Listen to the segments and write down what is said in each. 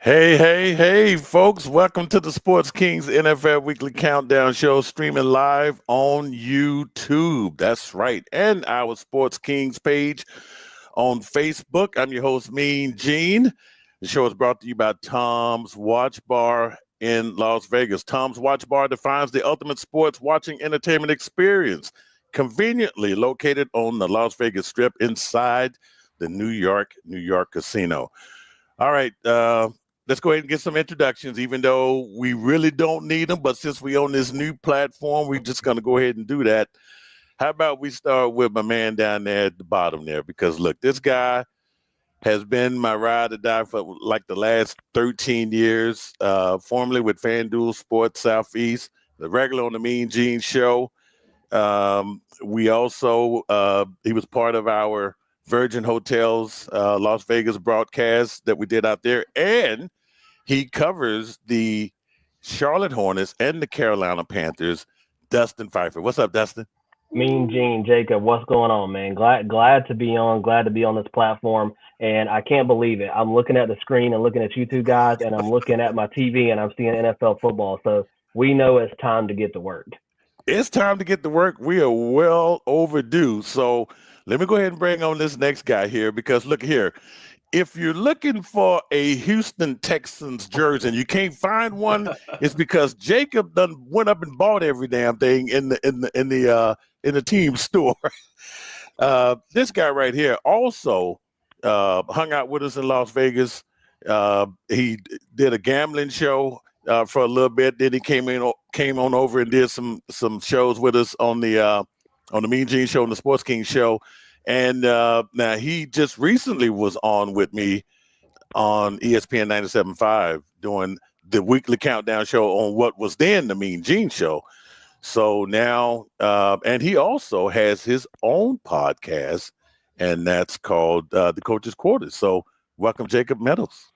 Hey, hey, hey, folks. Welcome to the Sports Kings NFL Weekly Countdown Show, streaming live on YouTube. That's right. And our Sports Kings page on Facebook. I'm your host, Mean Gene. The show is brought to you by Tom's Watch Bar in Las Vegas. Tom's Watch Bar defines the ultimate sports watching entertainment experience, conveniently located on the Las Vegas Strip inside the New York casino. All right. Let's go ahead and get some introductions, even though we really don't need them. But since we on this new platform, we're just going to go ahead and do that. How about we start with my man down there at the bottom there? Because look, this guy has been my ride or die for like the last 13 years, formerly with FanDuel Sports Southeast, the regular on the MeanGene Show. We also, he was part of our Virgin Hotels Las Vegas broadcast that we did out there. And he covers the Charlotte Hornets and the Carolina Panthers, Dustin Phifer. What's up, Dustin? Mean Gene, Jacob, what's going on, man? Glad to be on this platform, and I can't believe it. I'm looking at the screen and looking at you two guys, and I'm looking at my TV and I'm seeing NFL football. So we know it's time to get to work. It's time to get to work. We are well overdue. So let me go ahead and bring on this next guy here because look here. If you're looking for a Houston Texans jersey and you can't find one, it's because Jacob done went up and bought every damn thing in the team store. This guy right here also hung out with us in Las Vegas. He did a gambling show for a little bit. Then he came on over and did some shows with us on the MeanGene Show and the Sports King Show. And now he just recently was on with me on ESPN 97.5 doing the weekly countdown show on what was then the MeanGene Show. So now, and he also has his own podcast, and that's called The Coach's Quarters. So welcome, Jacob Meadows.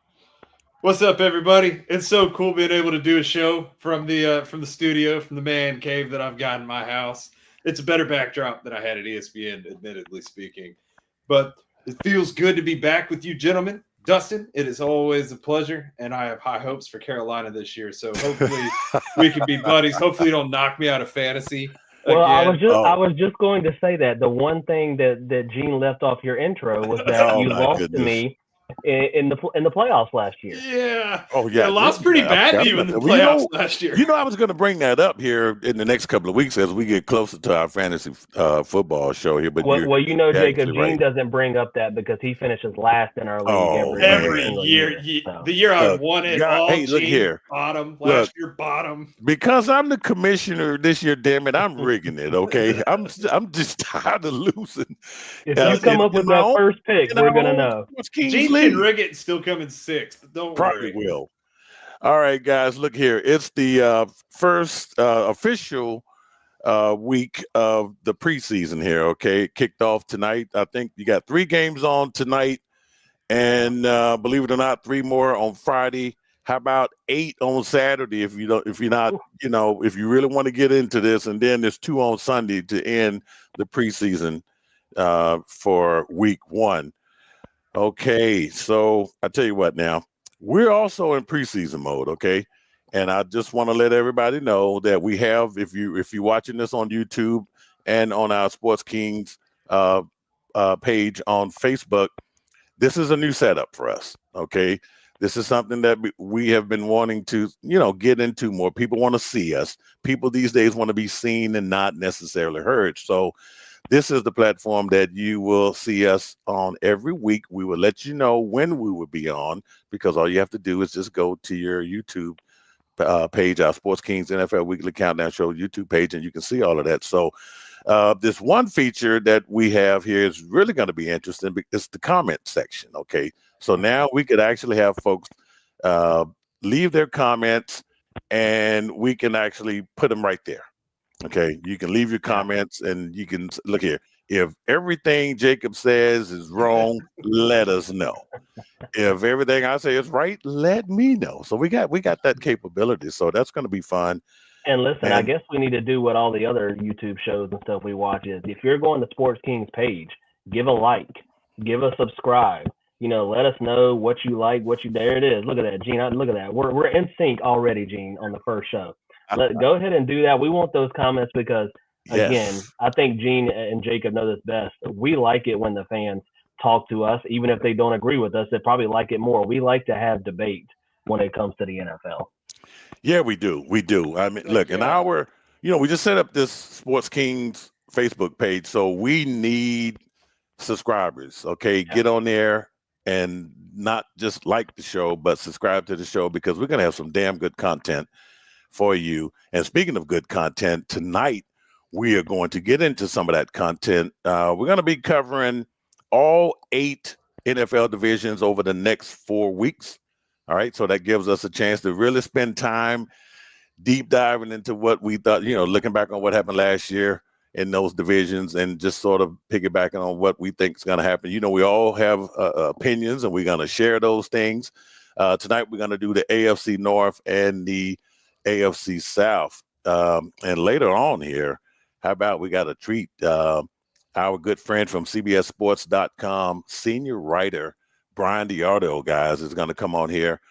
What's up, everybody? It's so cool being able to do a show from the studio, from the man cave that I've got in my house. It's a better backdrop than I had at ESPN, admittedly speaking. But it feels good to be back with you, gentlemen. Dustin, it is always a pleasure, and I have high hopes for Carolina this year. So hopefully we can be buddies. Hopefully you don't knock me out of fantasy. Well, I was just going to say that the one thing that Gene left off your intro was that you lost to me in the playoffs last year. Yeah. Oh yeah. I lost pretty bad to you in the playoffs last year. You know, I was going to bring that up here in the next couple of weeks as we get closer to our fantasy football show here. But Jacob, Gene doesn't bring up that because he finishes last in our league every year. So. The year I won it, look here, bottom last year, bottom. Because I'm the commissioner this year. Damn it, I'm rigging it. Okay, I'm just tired of losing. If you come up with that first pick, we're gonna know. Gene can rig it and still come in sixth. Don't Probably worry. Will. All right, guys, look here. It's the first official week of the preseason here, okay? It kicked off tonight. I think you got 3 games on tonight, and believe it or not, 3 more on Friday. How about 8 on Saturday if you really want to get into this, and then there's 2 on Sunday to end the preseason for week 1. Okay, so I tell you what now, we're also in preseason mode, okay? And I just want to let everybody know that we have, if you're watching this on YouTube and on our Sports Kings page on Facebook, this is a new setup for us, okay? This is something that we have been wanting to, get into more. People want to see us. People these days want to be seen and not necessarily heard. So this is the platform that you will see us on every week. We will let you know when we will be on because all you have to do is just go to your YouTube page, our Sports Kings NFL Weekly Countdown Show YouTube page, and you can see all of that. So this one feature that we have here is really going to be interesting because it's the comment section, okay? So now we could actually have folks leave their comments, and we can actually put them right there. Okay, you can leave your comments and you can look here. If everything Jacob says is wrong, let us know. If everything I say is right, let me know. So we got that capability. So that's going to be fun. And listen, I guess we need to do what all the other YouTube shows and stuff we watch is. If you're going to Sports Kings page, give a like, give a subscribe, Let us know what you like, there it is. Look at that, Gene. Look at that. We're in sync already, Gene, on the first show. Go ahead and do that. We want those comments because, again, Yes. I think Gene and Jacob know this best. We like it when the fans talk to us, even if they don't agree with us. They probably like it more. We like to have debate when it comes to the NFL. Yeah, we do. We do. I mean, look, in our, we just set up this Sports Kings Facebook page, so we need subscribers. Okay, get on there and not just like the show, but subscribe to the show because we're gonna have some damn good content for you. And speaking of good content, tonight we are going to get into some of that content. We're going to be covering all 8 NFL divisions over the next 4 weeks. All right, so that gives us a chance to really spend time deep diving into what we thought, looking back on what happened last year in those divisions and just sort of piggybacking on what we think is going to happen. We all have opinions and we're going to share those things. Tonight, we're going to do the AFC North and the AFC South. And later on here, how about we got a treat? Our good friend from CBSSports.com, senior writer, Brian DiArdo, guys, is going to come on here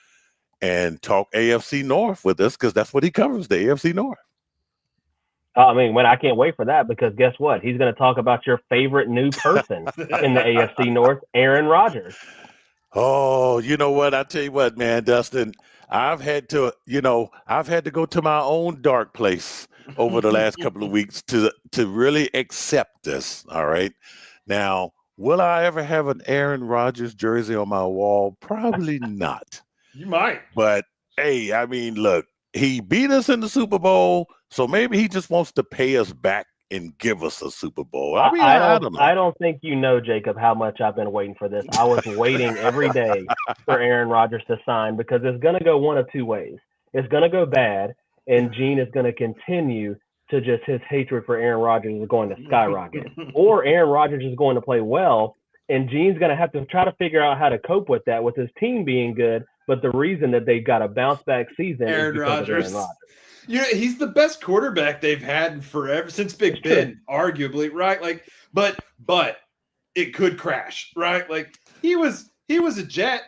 and talk AFC North with us because that's what he covers, the AFC North. I can't wait for that because guess what? He's going to talk about your favorite new person in the AFC North, Aaron Rodgers. Oh, you know what? I tell you what, man, Dustin, I've had to go to my own dark place over the last couple of weeks to really accept this. All right. Now, will I ever have an Aaron Rodgers jersey on my wall? Probably not. You might. But hey, I mean, look, he beat us in the Super Bowl, so maybe he just wants to pay us back and give us a Super Bowl. I mean, I don't know. I don't think you know, Jacob, how much I've been waiting for this. I was waiting every day for Aaron Rodgers to sign because it's going to go one of two ways. It's going to go bad, and Gene is going to continue to just his hatred for Aaron Rodgers is going to skyrocket. Or Aaron Rodgers is going to play well, and Gene's going to have to try to figure out how to cope with that with his team being good. But the reason that they've got a bounce back season is because of Aaron Rodgers. He's the best quarterback they've had forever since Big Ben, arguably, right? Like, but it could crash, right? Like he was a Jet.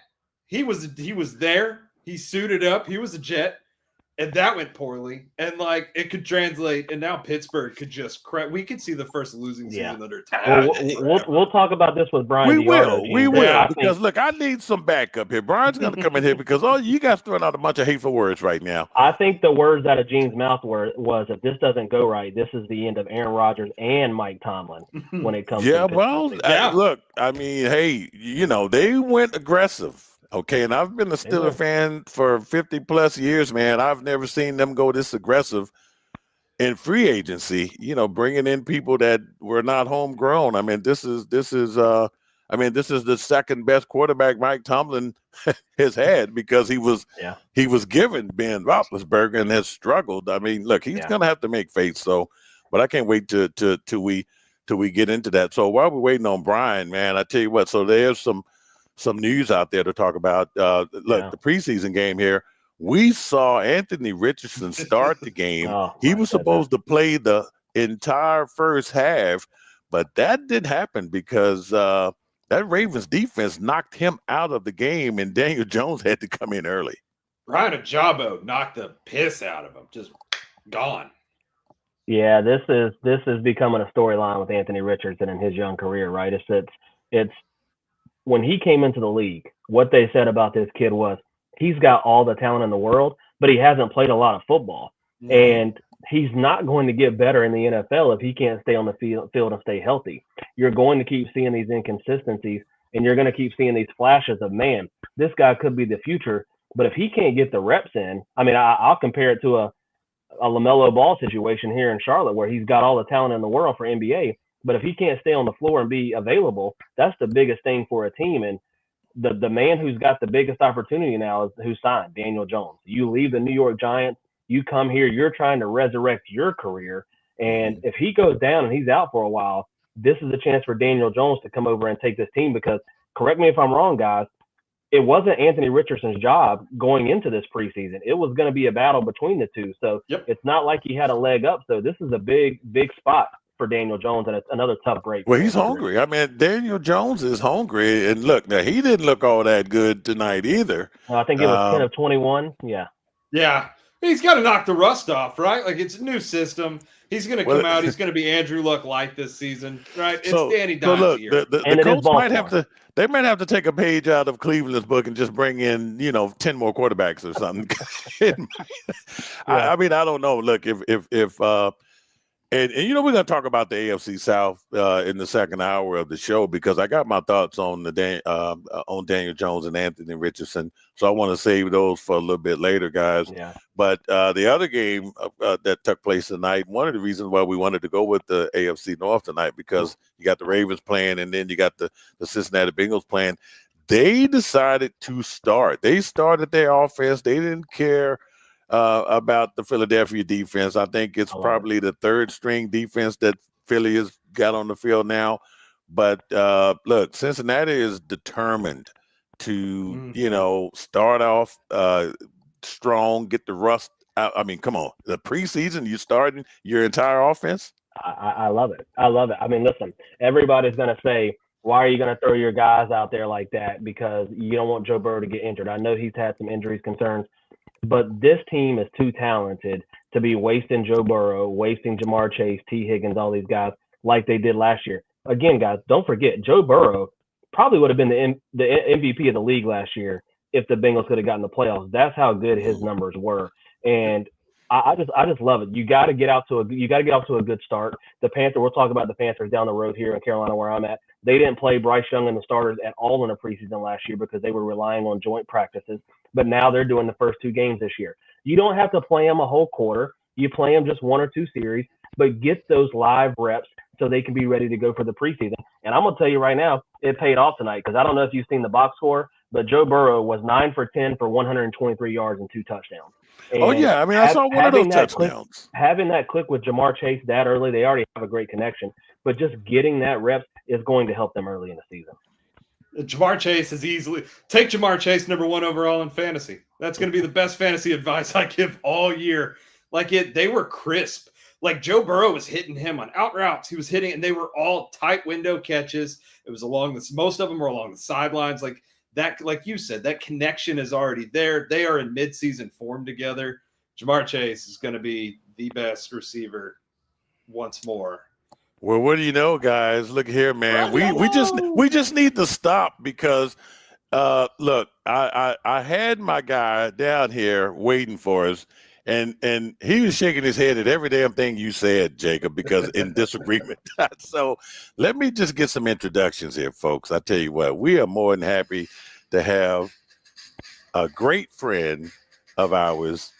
He was there. He suited up. He was a Jet, and that went poorly. And like it could translate, and now Pittsburgh could just crash. We could see the first losing season under Tom. We'll talk about this with Brian. We will, because look, I need some backup here. Brian's going to come in here because you guys throwing out a bunch of hateful words right now. I think the words out of Gene's mouth was, if this doesn't go right, this is the end of Aaron Rodgers and Mike Tomlin when it comes. Look, I mean, hey, they went aggressive. Okay, and I've been a Steelers fan for 50 plus years, man. I've never seen them go this aggressive in free agency, bringing in people that were not homegrown. I mean, this is the second best quarterback Mike Tomlin has had because he was given Ben Roethlisberger and has struggled. I mean, look, he's going to have to make faith. So, but I can't wait till we get into that. So while we're waiting on Brian, man, I tell you what. So there's some news out there to talk about. The preseason game here. We saw Anthony Richardson start the game. He was supposed to play the entire first half, but that didn't happen because that Ravens defense knocked him out of the game, and Daniel Jones had to come in early. Brian Ajabo knocked the piss out of him, just gone. Yeah, this is becoming a storyline with Anthony Richardson in his young career, right? It's when he came into the league, what they said about this kid was he's got all the talent in the world, but he hasn't played a lot of football. Mm-hmm. And he's not going to get better in the NFL if he can't stay on the field and stay healthy. You're going to keep seeing these inconsistencies, and you're going to keep seeing these flashes of, man, this guy could be the future. But if he can't get the reps in, I mean, I'll compare it to a LaMelo Ball situation here in Charlotte where he's got all the talent in the world for NBA. But if he can't stay on the floor and be available, that's the biggest thing for a team. And the man who's got the biggest opportunity now is who signed, Daniel Jones. You leave the New York Giants, you come here, you're trying to resurrect your career. And if he goes down and he's out for a while, this is a chance for Daniel Jones to come over and take this team because, correct me if I'm wrong, guys, it wasn't Anthony Richardson's job going into this preseason. It was going to be a battle between the two. So It's not like he had a leg up. So this is a big, big spot for Daniel Jones, and it's another tough break. Well, he's hungry. I mean, Daniel Jones is hungry, and look, now he didn't look all that good tonight either. I think it was 10 of 21. Yeah. Yeah. He's got to knock the rust off, right? Like, it's a new system. He's going to come out. He's going to be Andrew Luck light this season, right? It's Danny Dimes look, here. The Colts might have to. They might have to take a page out of Cleveland's book and just bring in, 10 more quarterbacks or something. I mean, I don't know. Look, if and we're going to talk about the AFC South in the second hour of the show, because I got my thoughts on on Daniel Jones and Anthony Richardson. So I want to save those for a little bit later, guys. Yeah. But the other game that took place tonight, one of the reasons why we wanted to go with the AFC North tonight, because you got the Ravens playing and then you got the Cincinnati Bengals playing. They decided to start. They started their offense. They didn't care about the Philadelphia defense. I think it's probably the third string defense that Philly has got on the field now. But look, Cincinnati is determined to, start off strong, get the rust out. I mean, come on, the preseason, you starting your entire offense. I love it. I love it. I mean, listen, everybody's going to say, why are you going to throw your guys out there like that? Because you don't want Joe Burrow to get injured. I know he's had some injuries concerns, but this team is too talented to be wasting Joe Burrow, wasting Jamar Chase, T. Higgins, all these guys like they did last year. Again, guys, don't forget, Joe Burrow probably would have been the MVP of the league last year if the Bengals could have gotten the playoffs. That's how good his numbers were. And I just love it. You got to get off to a good start. The Panthers, we'll talk about the Panthers down the road here in Carolina where I'm at. They didn't play Bryce Young and the starters at all in the preseason last year because they were relying on joint practices. But now they're doing the first two games this year. You don't have to play them a whole quarter. You play them just one or two series, but get those live reps so they can be ready to go for the preseason. And I'm going to tell you right now, it paid off tonight, because I don't know if you've seen the box score, but Joe Burrow was 9 for 10 for 123 yards and 2 touchdowns. And I mean, I saw one of those touchdowns. Having that click with Jamar Chase that early, they already have a great connection, but just getting that reps is going to help them early in the season. Jamar Chase is easily – take Jamar Chase number 1 overall in fantasy. That's going to be the best fantasy advice I give all year. They were crisp. Like, Joe Burrow was hitting him on out routes. He was hitting, and they were all tight window catches. It was most of them were along the sidelines. Like that, like you said, that connection is already there. They are in midseason form together. Jamar Chase is going to be the best receiver once more. Well, what do you know, guys? Look here, man. We just need to stop, because look, I had my guy down here waiting for us. And he was shaking his head at every damn thing you said, Jacob, because in disagreement. So let me just get some introductions here, folks. I tell you what, we are more than happy to have a great friend of ours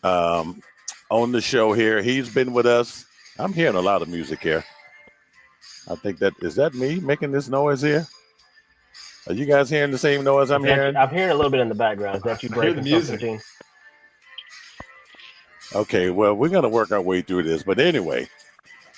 on the show here. He's been with us. I'm hearing a lot of music here. I think is that me making this noise here? Are you guys hearing the same noise I'm hearing? I'm hearing a little bit in the background. Is that you breaking the music? Gene? Okay, well, we're going to work our way through this. But anyway,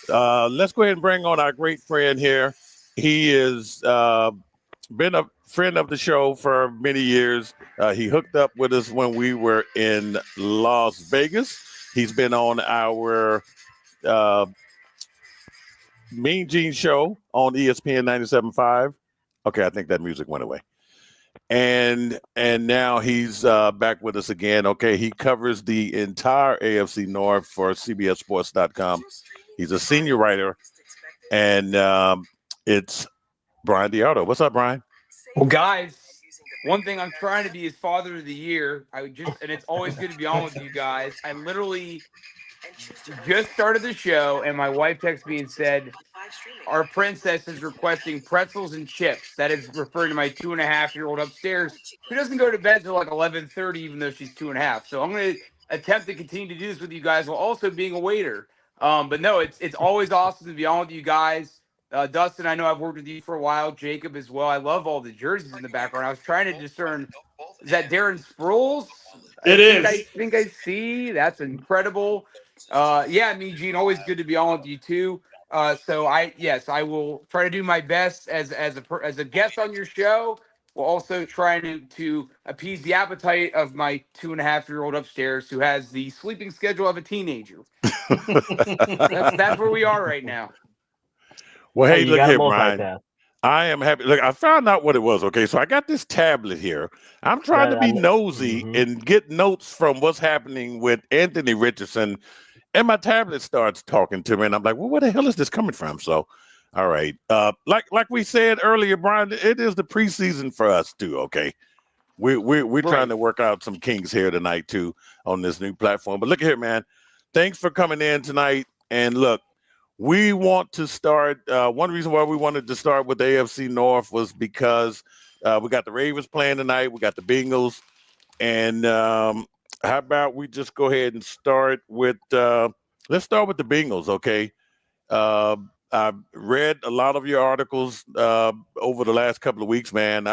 let's go ahead and bring on our great friend here. He has been a friend of the show for many years. He hooked up with us when we were in Las Vegas. He's been on our MeanGene Show on ESPN 97.5. Okay, I think that music went away. And now he's back with us again. Okay, he covers the entire AFC North for CBSSports.com. He's a senior writer, and it's Brian Diardo. What's up, Brian? Well, guys, one thing I'm trying to be is Father of the Year. And it's always good to be on with you guys. I literally just started the show, and my wife texted me and said, our princess is requesting pretzels and chips. That is referring to my 2.5-year-old upstairs, who doesn't go to bed till like 11:30, even though she's 2.5. So I'm going to attempt to continue to do this with you guys while also being a waiter. But no, it's always awesome to be on with you guys. Dustin, I know I've worked with you for a while. Jacob as well. I love all the jerseys in the background. I was trying to discern, is that Darren Sproles? I think I see. That's incredible. MeanGene, always good to be on with you too. So I will try to do my best as a guest on your show, while also trying to appease the appetite of my 2.5-year-old upstairs who has the sleeping schedule of a teenager. That's where we are right now. Well, hey, you look got to here, Brian. multitask. I am happy. Look, I found out what it was. Okay, so I got this tablet here. I'm trying to be nosy and get notes from what's happening with Anthony Richardson, and my tablet starts talking to me, and I'm like, well, where the hell is this coming from? So, all right, like we said earlier, Brian, it is the preseason for us too. Okay, we're trying to work out some kinks here tonight too on this new platform. But look here, man. Thanks for coming in tonight. And look, we want to start. One reason why we wanted to start with the AFC North was because we got the Ravens playing tonight. We got the Bengals. And how about we just go ahead and start with, let's start with the Bengals, okay? I've read a lot of your articles over the last couple of weeks, man.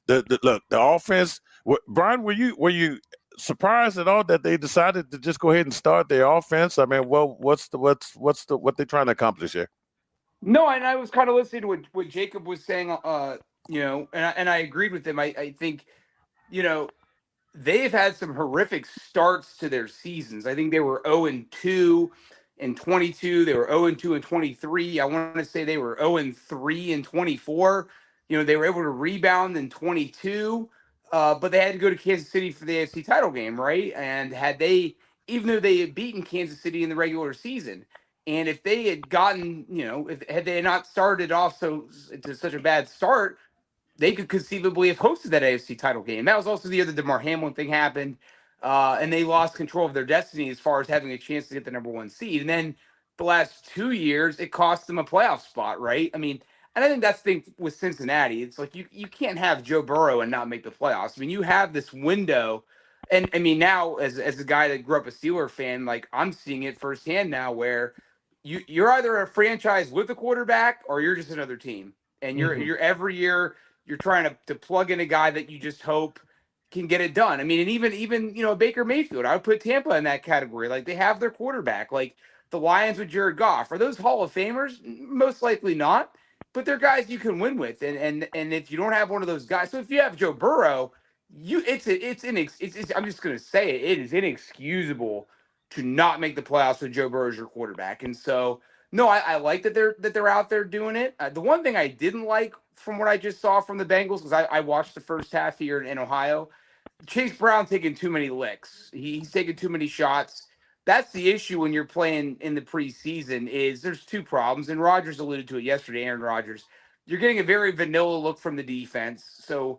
The offense, Brian, were you surprised at all that they decided to just go ahead and start their offense? I mean, well, what they're trying to accomplish here? No, and I was kind of listening to what Jacob was saying, and I agreed with him. I think, they've had some horrific starts to their seasons. I think they were 0-2 in 22. They were 0-2 in 23. I want to say they were 0-3 in 24. They were able to rebound in 22, but they had to go to Kansas City for the AFC title game, right? And even though they had beaten Kansas City in the regular season, and if they had gotten, had they not started off to such a bad start, they could conceivably have hosted that AFC title game. That was also the year the DeMar Hamlin thing happened, and they lost control of their destiny as far as having a chance to get the number 1 seed. And then the last 2 years, it cost them a playoff spot, right? I mean, and I think that's the thing with Cincinnati. It's like you can't have Joe Burrow and not make the playoffs. I mean, you have this window, and I mean, now as a guy that grew up a Steeler fan, like I'm seeing it firsthand now, where you're either a franchise with a quarterback or you're just another team, and you're every year. You're trying to plug in a guy that you just hope can get it done. I mean, and even Baker Mayfield, I would put Tampa in that category. Like they have their quarterback, like the Lions with Jared Goff. Are those Hall of Famers? Most likely not, but they're guys you can win with. And if you don't have one of those guys, so if you have Joe Burrow, I'm just gonna say it is inexcusable to not make the playoffs with Joe Burrow as your quarterback. And so no, I like that they're out there doing it. The one thing I didn't like from what I just saw from the Bengals, because I watched the first half here in Ohio, Chase Brown taking too many licks. He's taking too many shots. That's the issue when you're playing in the preseason. Is there's 2 problems, and Rodgers alluded to it yesterday. Aaron Rodgers, you're getting a very vanilla look from the defense. So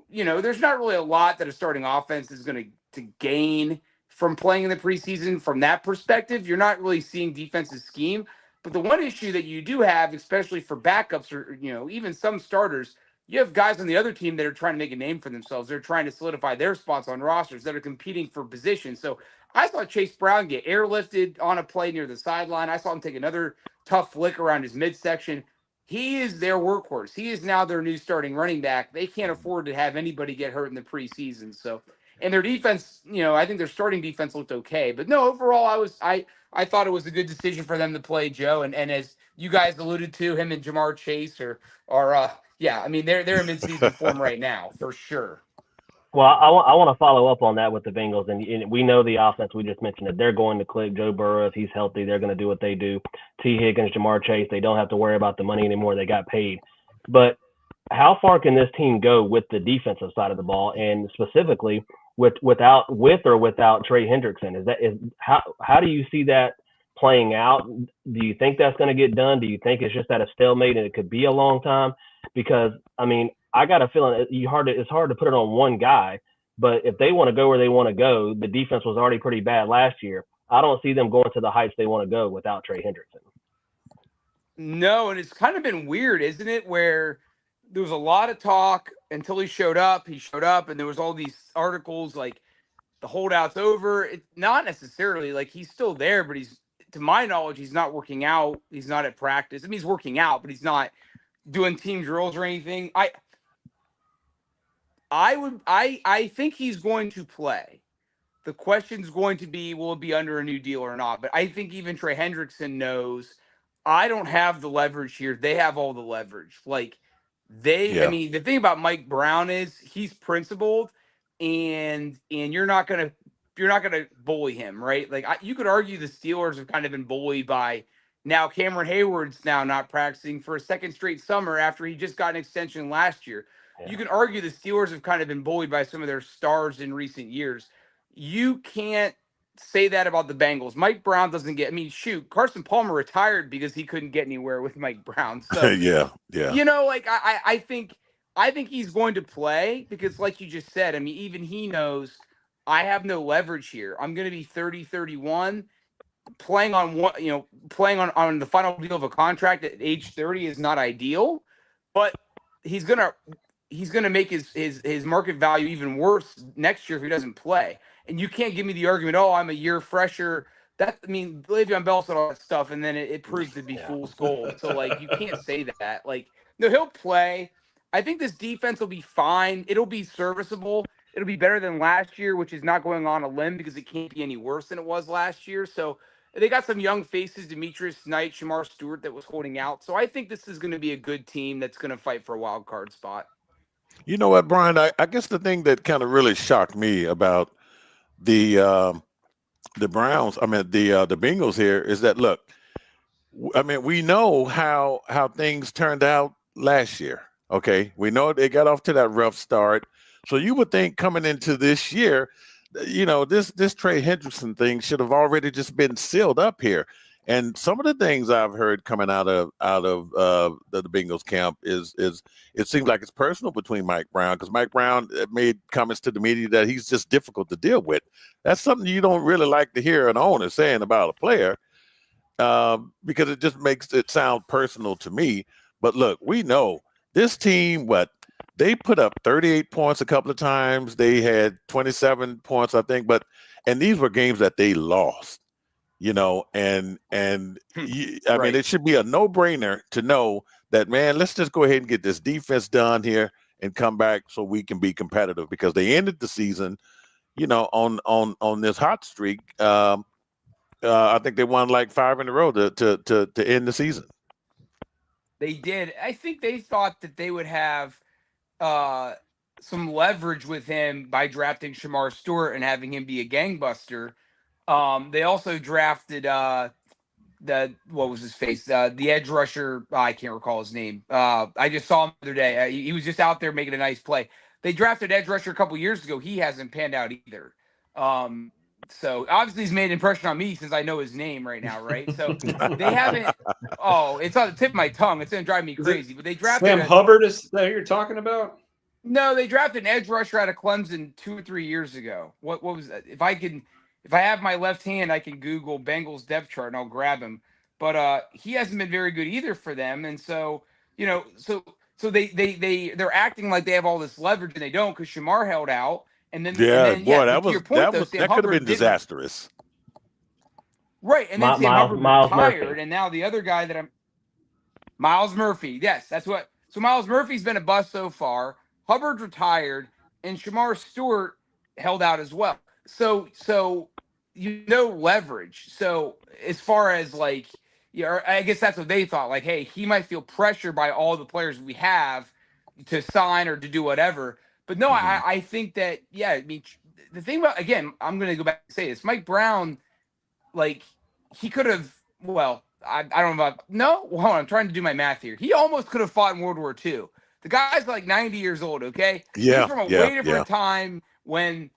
there's not really a lot that a starting offense is going to gain from playing in the preseason. From that perspective, you're not really seeing defensive scheme. But the one issue that you do have, especially for backups or even some starters, you have guys on the other team that are trying to make a name for themselves. They're trying to solidify their spots on rosters that are competing for position. So I saw Chase Brown get airlifted on a play near the sideline. I saw him take another tough flick around his midsection. He is their workhorse. He is now their new starting running back. They can't afford to have anybody get hurt in the preseason. So, and their defense, I think their starting defense looked okay. But no, overall, I thought it was a good decision for them to play Joe. And as you guys alluded to, him and Jamar Chase are I mean, they're in midseason form right now for sure. Well, I want to follow up on that with the Bengals, and we know the offense. We just mentioned that they're going to click. Joe Burrow, if he's healthy, they're going to do what they do. T. Higgins, Jamar Chase, they don't have to worry about the money anymore. They got paid. But how far can this team go with the defensive side of the ball, and specifically with or without Trey Hendrickson? How do you see that playing out? Do you think that's going to get done? Do you think it's just at a stalemate and it could be a long time? Because I mean, I got a feeling it's hard to put it on one guy. But if they want to go where they want to go, the defense was already pretty bad last year. I don't see them going to the heights they want to go without Trey Hendrickson. No, and it's kind of been weird, isn't it? Where there was a lot of talk until he showed up. He showed up, and there was all these articles like the holdout's over. It's not necessarily like he's still there, but to my knowledge, he's not working out. He's not at practice. I mean, he's working out, but he's not doing team drills or anything. I think he's going to play. The question's going to be, will it be under a new deal or not? But I think even Trey Hendrickson knows I don't have the leverage here. They have all the leverage. Like, I mean, the thing about Mike Brown is he's principled, and you're not gonna bully him, right? Like you could argue the Steelers have kind of been bullied by now Cameron Hayward's now not practicing for a second straight summer after he just got an extension last year. Yeah. You can argue the Steelers have kind of been bullied by some of their stars in recent years. You can't say that about the Bengals. Mike Brown doesn't get. I mean, shoot, Carson Palmer retired because he couldn't get anywhere with Mike Brown. So yeah. Like I think he's going to play because, like you just said, I mean, even he knows I have no leverage here. I'm going to be 30, 31. Playing on on the final deal of a contract at age 30 is not ideal, but he's gonna make his market value even worse next year if he doesn't play. And you can't give me the argument, oh, I'm a year fresher. Le'Veon Bell said all that stuff, and then it proves to be fool's gold. So, like, you can't say that. Like, no, he'll play. I think this defense will be fine. It'll be serviceable. It'll be better than last year, which is not going on a limb because it can't be any worse than it was last year. So, they got some young faces, Demetrius Knight, Shamar Stewart, that was holding out. So, I think this is going to be a good team that's going to fight for a wild card spot. You know what, Brian? I guess the thing that kind of really shocked me about the Browns, I mean the Bengals here, is that look, I mean, we know how things turned out last year. Okay, we know they got off to that rough start. So you would think coming into this year, this Trey Hendrickson thing should have already just been sealed up here. And some of the things I've heard coming out of the Bengals camp is it seems like it's personal between Mike Brown, because Mike Brown made comments to the media that he's just difficult to deal with. That's something you don't really like to hear an owner saying about a player, because it just makes it sound personal to me. But look, we know this team, they put up 38 points a couple of times. They had 27 points, I think, and these were games that they lost. I mean, it should be a no-brainer to know that, man, let's just go ahead and get this defense done here and come back so we can be competitive, because they ended the season, on this hot streak. I think they won like 5 in a row to end the season. They did. I think they thought that they would have some leverage with him by drafting Shamar Stewart and having him be a gangbuster. They also drafted what was his face? The edge rusher. I can't recall his name. I just saw him the other day. He was just out there making a nice play. They drafted edge rusher a couple years ago. He hasn't panned out either. So obviously he's made an impression on me since I know his name right now, right? So they haven't. Oh, it's on the tip of my tongue. It's gonna drive me crazy. But they drafted Sam Hubbard. Is that who you're talking about? No, they drafted an edge rusher out of Clemson 2 or 3 years ago. What was that? If I have my left hand, I can Google Bengals depth chart and I'll grab him. But he hasn't been very good either for them. And so, so they're acting like they have all this leverage and they don't, because Shamar held out. And then that could have been disastrous. Right. And then Sam Hubbard retired, and now the other guy Miles Murphy. Yes, that's what. So Miles Murphy's been a bust so far. Hubbard's retired, and Shamar Stewart held out as well. So leverage. So as far as I guess that's what they thought. Like, hey, he might feel pressure by all the players we have to sign or to do whatever. But no, I think that, I mean, the thing about, again, I'm going to go back and say this. Mike Brown, he could have, I don't know about, no, hold on, I'm trying to do my math here. He almost could have fought in World War II. The guy's like 90 years old, okay? Yeah. He's from a way different time when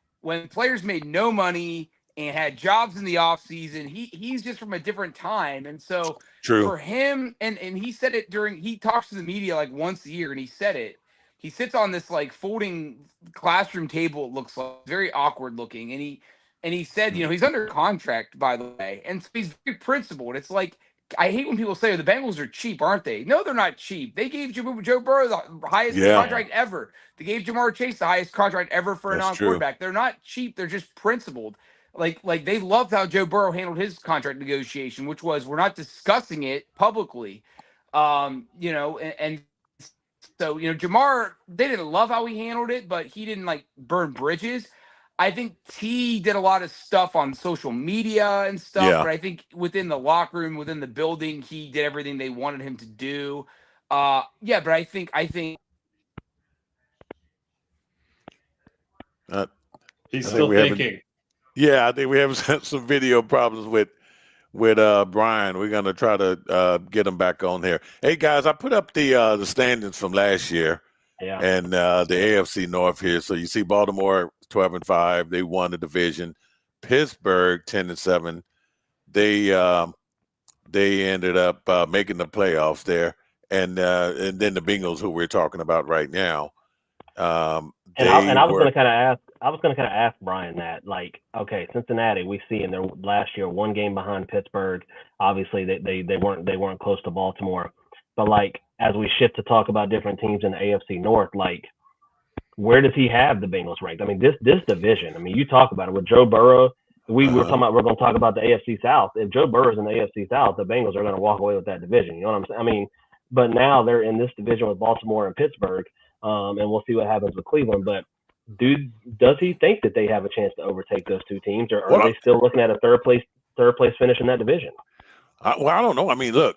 players made no money and had jobs in the offseason. He's just from a different time. And so for him, and he said it he talks to the media like once a year, and he said it. He sits on this folding classroom table. It looks like very awkward looking. And he said, he's under contract, by the way. And so he's very principled. It's like, I hate when people say, the Bengals are cheap, aren't they? No, they're not cheap. They gave Joe Burrow the highest contract ever. They gave Jamar Chase the highest contract ever for a non-quarterback. They're not cheap. They're just principled. Like they loved how Joe Burrow handled his contract negotiation, which was, we're not discussing it publicly. So, Jamar, they didn't love how he handled it, but he didn't burn bridges. I think T did a lot of stuff on social media and stuff, but I think within the locker room, within the building, he did everything they wanted him to do. Yeah, but I think He's I think still we haven't- thinking. Yeah, I think we have some video problems with Brian. We're gonna try to get him back on here. Hey guys, I put up the standings from last year. Yeah. And the AFC North here. So you see Baltimore 12-5. They won the division. Pittsburgh 10-7. They ended up making the playoffs there. And then the Bengals, who we're talking about right now. I was going to kind of ask Brian that, like, okay, Cincinnati, we see in their last year 1 game behind Pittsburgh. Obviously, they weren't close to Baltimore, but like as we shift to talk about different teams in the AFC North, like where does he have the Bengals ranked? I mean, this division. I mean, you talk about it with Joe Burrow. We're going to talk about the AFC South. If Joe Burrow's in the AFC South, the Bengals are going to walk away with that division. You know what I'm saying? I mean, but now they're in this division with Baltimore and Pittsburgh. And we'll see what happens with Cleveland. But does he think that they have a chance to overtake those two teams, or are they still looking at a third place finish in that division? I don't know. I mean, look,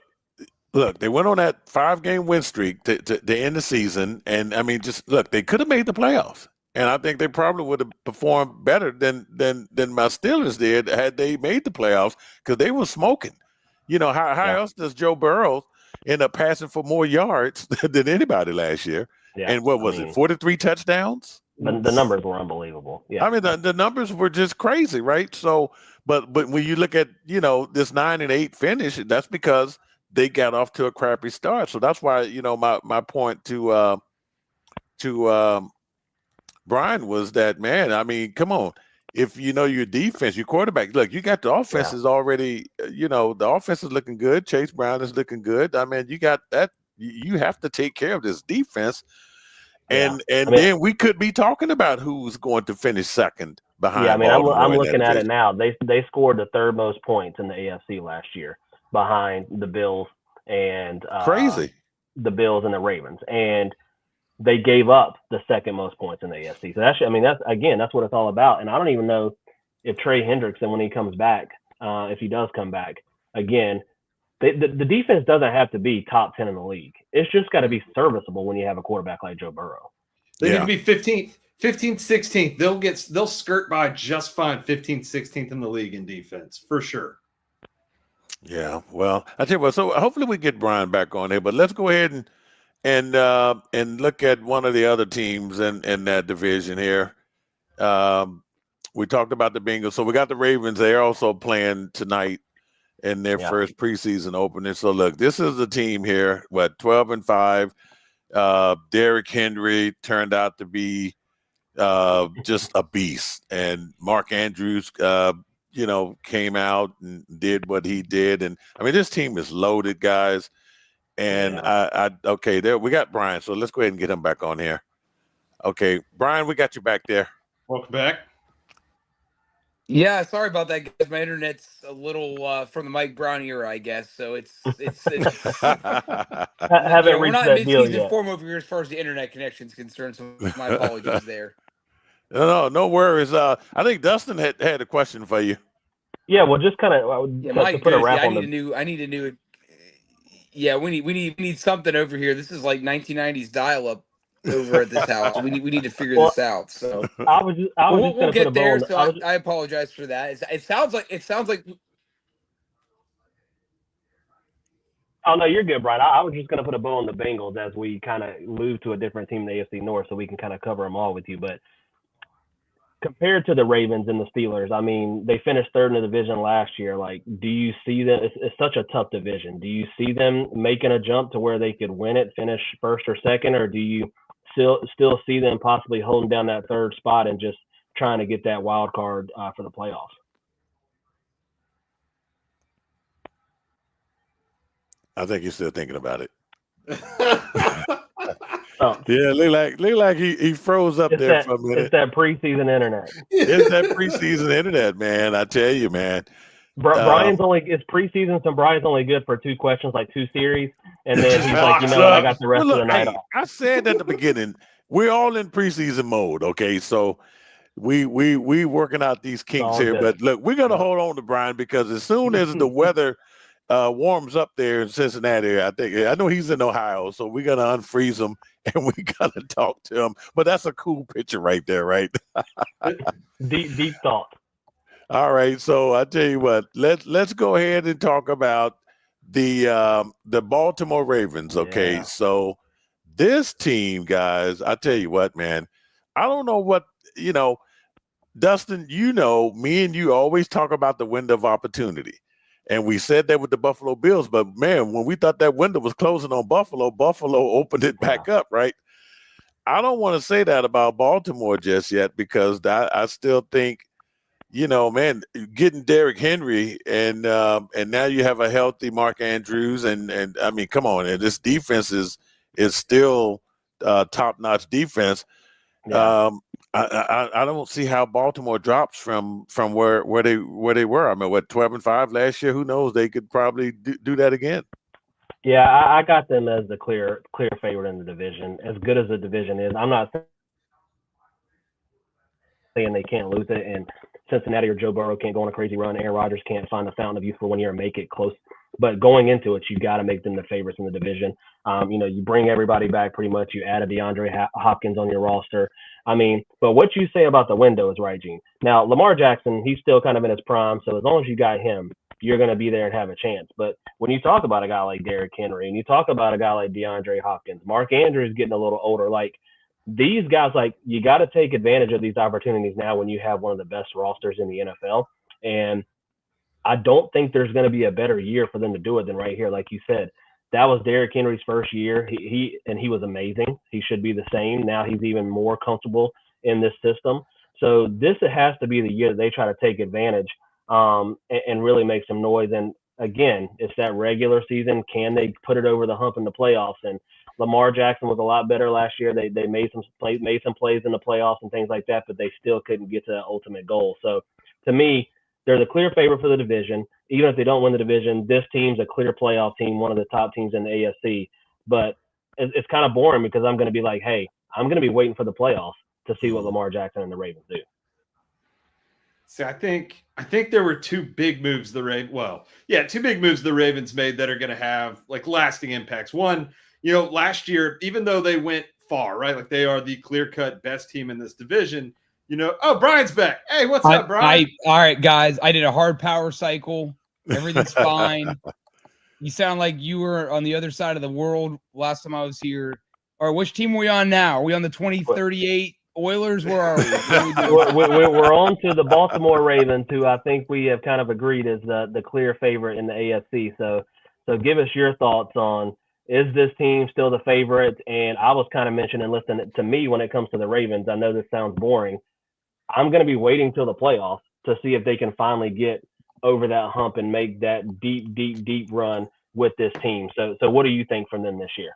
they went on that 5-game win streak to end the season, and I mean, just look, they could have made the playoffs, and I think they probably would have performed better than my Steelers did had they made the playoffs because they were smoking. You know, how else does Joe Burrow end up passing for more yards than anybody last year? Yeah, and what was it, 43 touchdowns? The numbers were unbelievable. Yeah, I mean, the numbers were just crazy, right? So, but when you look at, you know, this 9-8 finish, that's because they got off to a crappy start. So that's why, you know, my point to Brian was that, man, I mean, come on. If you know your defense, your quarterback, look, you got the offense is already, you know, the offense is looking good. Chase Brown is looking good. I mean, you got that. You have to take care of this defense. And then we could be talking about who's going to finish second behind. Yeah, I mean, I'm looking at it now. They scored the 3rd most points in the AFC last year behind the Bills and crazy. The Bills and the Ravens. And they gave up the 2nd most points in the AFC. So that's what it's all about. And I don't even know if Trey Hendrickson, when he comes back, if he does come back, again, the defense doesn't have to be top 10 in the league. It's just got to be serviceable when you have a quarterback like Joe Burrow. They need to be 15th, 16th. They'll skirt by just fine 15th, 16th in the league in defense for sure. Yeah, well, I tell you what. So hopefully we get Brian back on here, but let's go ahead and look at one of the other teams in that division here. We talked about the Bengals, so we got the Ravens. They're also playing tonight in their first preseason opening. So look, this is the team here. 12-5. Derrick Henry turned out to be just a beast, and Mark Andrews, you know, came out and did what he did. And I mean, this team is loaded, guys. And okay, there we got Brian. So let's go ahead and get him back on here. Okay, Brian, we got you back there. Welcome back. Yeah, sorry about that, guys. My internet's a little from the Mike Brown era, I guess. So it's haven't we're reached not that deal mid-season yet. form over here as far as the internet connection is concerned. So my apologies there. No worries. I think Dustin had a question for you. Yeah, well, just kind of to put a wrap on I need a new. Yeah, we need something over here. This is like 1990s dial-up over at this house. We need to figure this out. So we'll get there. So I apologize for that. It sounds like. Oh no, you're good, Brian. I was just gonna put a bow on the Bengals as we kind of move to a different team in the AFC North, so we can kind of cover them all with you. But compared to the Ravens and the Steelers, I mean, they finished 3rd in the division last year. Like, do you see them? It's such a tough division. Do you see them making a jump to where they could win it, finish 1st or 2nd, or do you still see them possibly holding down that 3rd spot and just trying to get that wild card for the playoffs? I think you're still thinking about it. Yeah, look like he froze up there for a minute. It's that preseason internet. It's that preseason internet, man. I tell you, man. It's preseason, so Brian's only good for 2 questions, like 2 series, and then he's like, I got the rest of the night off. I said at the beginning, we're all in preseason mode, okay? So we working out these kinks here, but look, we're gonna hold on to Brian because as soon as the weather warms up there in Cincinnati, I know he's in Ohio, so we're gonna unfreeze him and we gotta talk to him. But that's a cool picture right there, right? Deep thought. All right, so I tell you what, let's go ahead and talk about the Baltimore Ravens. Okay, Yeah. so this team, guys, I tell you what, man, I don't know what Dustin. Me and you always talk about the window of opportunity. And we said that with the Buffalo Bills, but man, when we thought that window was closing on Buffalo opened it back up, right? I don't want to say that about Baltimore just yet because I still think, man, getting Derrick Henry and now you have a healthy Mark Andrews and I mean, come on, and this defense is still top-notch defense. Yeah. I don't see how Baltimore drops from where they were. I mean, 12-5 last year? Who knows? They could probably do that again. Yeah, I got them as the clear favorite in the division. As good as the division is, I'm not saying they can't lose it, and Cincinnati or Joe Burrow can't go on a crazy run. Aaron Rodgers can't find the fountain of youth for 1 year and make it close. But going into it, you got to make them the favorites in the division. You bring everybody back pretty much. You add a DeAndre Hopkins on your roster. I mean, but what you say about the window is right, Gene. Now, Lamar Jackson, he's still kind of in his prime. So as long as you got him, you're going to be there and have a chance. But when you talk about a guy like Derrick Henry and you talk about a guy like DeAndre Hopkins, Mark Andrews getting a little older, like these guys, like you got to take advantage of these opportunities now when you have one of the best rosters in the NFL. And I don't think there's going to be a better year for them to do it than right here. Like you said, that was Derrick Henry's first year. He was amazing. He should be the same. Now he's even more comfortable in this system. So this has to be the year that they try to take advantage and really make some noise. And again, it's that regular season. Can they put it over the hump in the playoffs? And Lamar Jackson was a lot better last year. They made some plays in the playoffs and things like that, but they still couldn't get to that ultimate goal. So to me, they're the clear favorite for the division. Even if they don't win the division, this team's a clear playoff team, one of the top teams in the AFC. But it's kind of boring because I'm going to be like, hey, I'm going to be waiting for the playoffs to see what Lamar Jackson and the Ravens do. See, I think there were two big moves the Ravens made that are going to have like lasting impacts. One, last year, even though they went far, right? Like they are the clear-cut best team in this division. Oh, Brian's back. Hey, what's up, Brian? All right, guys. I did a hard power cycle. Everything's fine. You sound like you were on the other side of the world last time I was here. All right, which team are we on now? Are we on the 2038 Oilers? Where are we? We're on to the Baltimore Ravens, who I think we have kind of agreed is the clear favorite in the AFC. So give us your thoughts on, is this team still the favorite? And I was kind of mentioning, listen, to me, when it comes to the Ravens, I know this sounds boring. I'm going to be waiting till the playoffs to see if they can finally get over that hump and make that deep run with this team. So what do you think from them this year?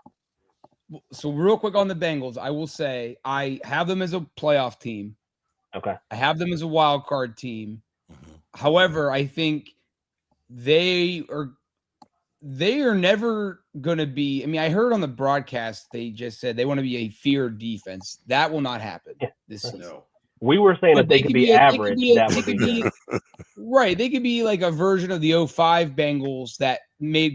So real quick on the Bengals, I will say I have them as a playoff team. Okay. I have them as a wild card team. However, I think they are never going to be. I mean, I heard on the broadcast they just said they want to be a feared defense. That will not happen this season. No. We were saying if they could be average, that would be good. Right. They could be like a version of the 05 Bengals that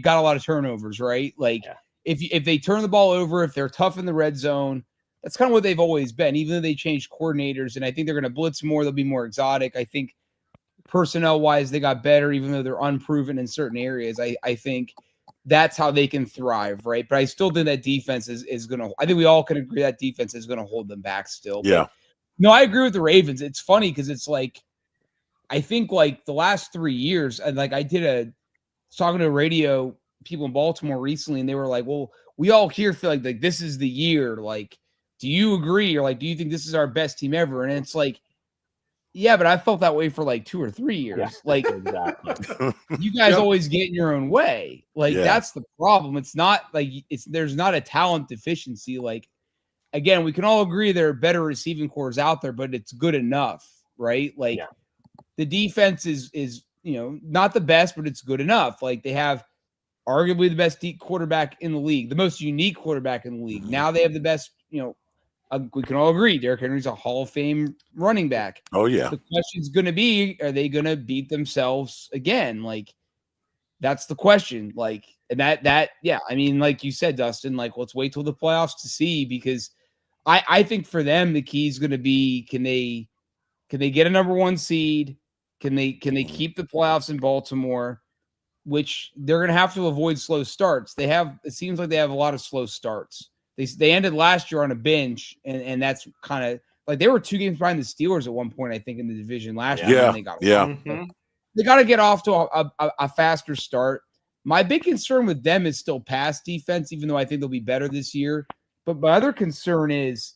got a lot of turnovers, right? Like if they turn the ball over, if they're tough in the red zone, that's kind of what they've always been, even though they changed coordinators. And I think they're going to blitz more. They'll be more exotic. I think personnel-wise, they got better, even though they're unproven in certain areas. I think that's how they can thrive, right? But I still think that defense is going to – I think we all can agree that defense is going to hold them back still. Yeah. But, no, I agree with the Ravens. It's funny because it's like, I think like the last 3 years, and like I was talking to radio people in Baltimore recently, and they were like, well, we all here feel like this is the year. Like, do you agree? Or like, do you think this is our best team ever? And it's like, yeah, but I felt that way for like 2 or 3 years. Yeah, like, exactly. You guys always get in your own way. Like, that's the problem. It's not like there's not a talent deficiency. Like, again, we can all agree there are better receiving cores out there, but it's good enough, right? Like the defense is not the best, but it's good enough. Like they have arguably the best deep quarterback in the league, the most unique quarterback in the league. Now they have the best, we can all agree Derrick Henry's a Hall of Fame running back. Oh, yeah. The question's going to be, are they going to beat themselves again? Like That's the question. Like, and yeah, I mean, like you said, Dustin, like, let's wait till the playoffs to see, because I think for them, the key is going to be, can they get a number 1 seed? Can they keep the playoffs in Baltimore, which they're going to have to avoid slow starts. It seems like they have a lot of slow starts. They ended last year on a bench, and that's kind of like they were 2 games behind the Steelers at one point, I think, in the division last year. And they got They got to get off to a faster start. My big concern with them is still pass defense, even though I think they'll be better this year. But my other concern is,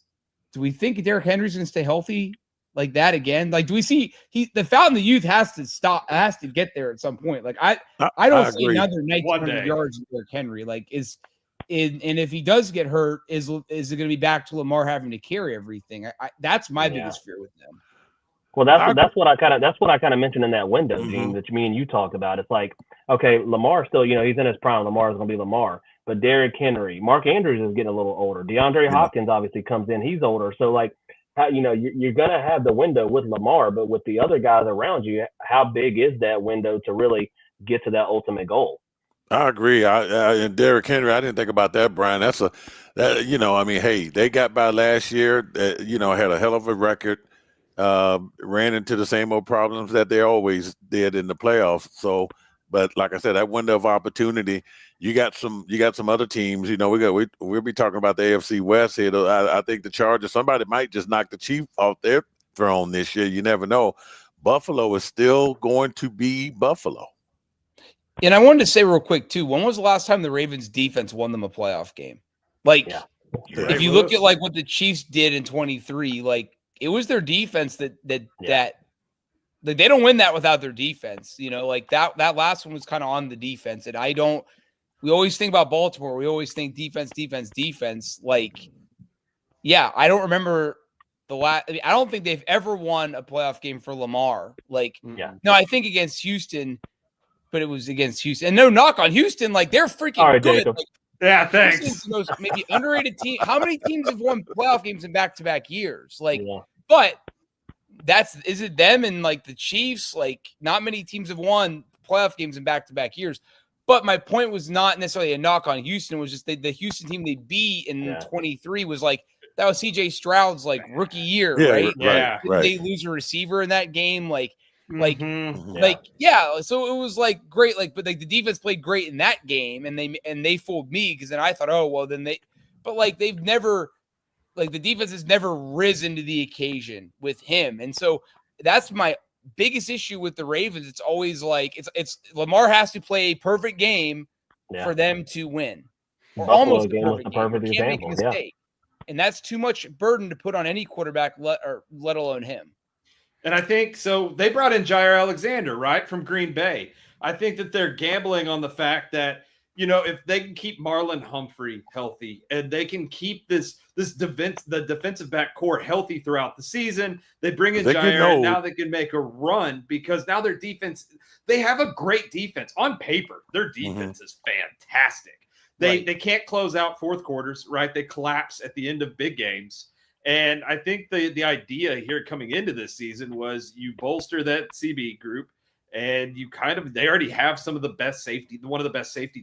do we think Derrick Henry's going to stay healthy like that again? Like, do we see the Fountain of Youth has to get there at some point? Like, I don't see another 1,900 yards in Derrick Henry. Like, and if he does get hurt, is it going to be back to Lamar having to carry everything? That's my biggest fear with them. Well, that's what I kind of mentioned in that window, Gene, that me and you talked about. It's like, okay, Lamar still, he's in his prime. Lamar's going to be Lamar. But Derrick Henry, Mark Andrews is getting a little older. DeAndre Hopkins obviously comes in. He's older. So, like, how, you're going to have the window with Lamar, but with the other guys around you, how big is that window to really get to that ultimate goal? I agree. And Derrick Henry, I didn't think about that, Brian. Hey, they got by last year, had a hell of a record, ran into the same old problems that they always did in the playoffs. So, but like I said, that window of opportunity, you got some other teams. We'll be talking about the AFC West here. I think the Chargers, somebody might just knock the Chiefs off their throne this year. You never know. Buffalo is still going to be Buffalo. And I wanted to say real quick too, when was the last time the Ravens defense won them a playoff game? Like, if you look at like what the Chiefs did in 23, like it was their defense that like they don't win that without their defense. Like that last one was kind of on the defense. And we always think about Baltimore. We always think defense. Like, yeah, I don't remember I don't think they've ever won a playoff game for Lamar. Like, no, I think against Houston, but it was against Houston. And no knock on Houston, like they're freaking good. Like, yeah, thanks. Houston's the most maybe underrated team. How many teams have won playoff games in back-to-back years? Like, but is it them and like the Chiefs? Like, not many teams have won playoff games in back-to-back years. But my point was not necessarily a knock on Houston. It was just the Houston team they beat in 23 was like, that was CJ Stroud's like rookie year, right? Yeah. Did they lose a receiver in that game? So it was like great, like, but like the defense played great in that game, and they fooled me because then I thought, but like they've never, like the defense has never risen to the occasion with him, and so that's my biggest issue with the Ravens. It's always like it's Lamar has to play a perfect game for them to win, or Buffalo almost game was the perfect example. Can't make a mistake, and that's too much burden to put on any quarterback, let alone him. And I think so. They brought in Jair Alexander, right, from Green Bay. I think that they're gambling on the fact that, if they can keep Marlon Humphrey healthy and they can keep the defensive back core healthy throughout the season, they bring in Jair, and now they can make a run because now their defense, they have a great defense. On paper, their defense is fantastic. They can't close out fourth quarters, right? They collapse at the end of big games. And I think the idea here coming into this season was you bolster that CB group, and they already have one of the best safety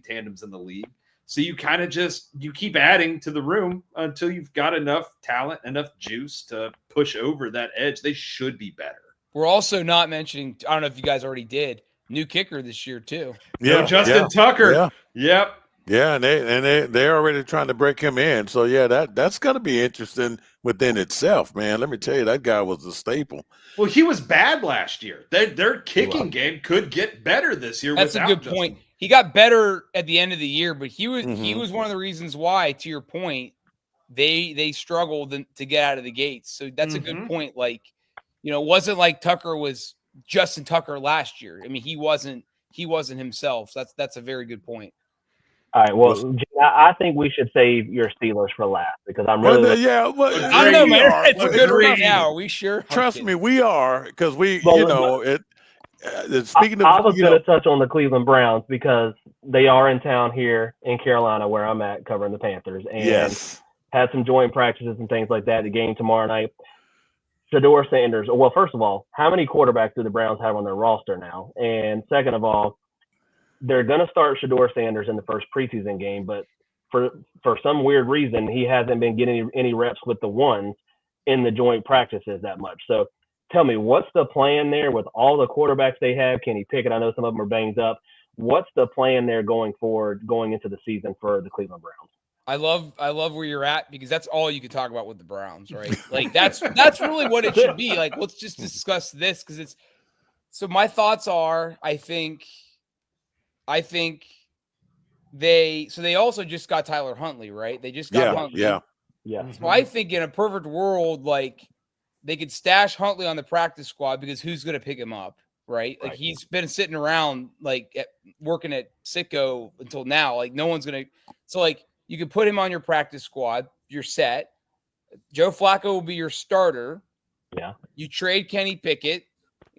tandems in the league. So you kind of you keep adding to the room until you've got enough talent, enough juice to push over that edge. They should be better. We're also not mentioning, I don't know if you guys already did, new kicker this year too. Yeah, Justin Tucker. Yeah. Yep. Yeah, and they're already trying to break him in. So that's gonna be interesting within itself, man. Let me tell you, that guy was a staple. Well, he was bad last year. Their kicking game could get better this year. That's a good point. He got better at the end of the year, but he was one of the reasons why, to your point, they struggled to get out of the gates. So that's a good point. Like, it wasn't like Tucker was Justin Tucker last year. I mean, he wasn't himself. So that's a very good point. All right. Well, I think we should save your Steelers for last because I'm really. I don't know, man. It's a good right now. Are we sure? Trust me, we are because speaking of, I was going to touch on the Cleveland Browns because they are in town here in Carolina, where I'm at, covering the Panthers, and had some joint practices and things like that. The game tomorrow night. Shedeur Sanders. Well, first of all, how many quarterbacks do the Browns have on their roster now? And second of all, they're going to start Shedeur Sanders in the first preseason game, but for some weird reason, he hasn't been getting any reps with the ones in the joint practices that much. So tell me, what's the plan there with all the quarterbacks they have? Kenny Pickett, I know some of them are banged up. What's the plan there going forward, going into the season for the Cleveland Browns? I love where you're at, because that's all you could talk about with the Browns, right? Like that's really what it should be. Like, let's just discuss this, because it's so my thoughts are, I think they also just got Tyler Huntley, right? They just got Huntley. Yeah. So I think in a perfect world, like, they could stash Huntley on the practice squad, because who's going to pick him up, right? Like, he's been sitting around, like, working at Sitco until now. Like, no one's going to. So, like, you could put him on your practice squad. You're set. Joe Flacco will be your starter. Yeah. You trade Kenny Pickett.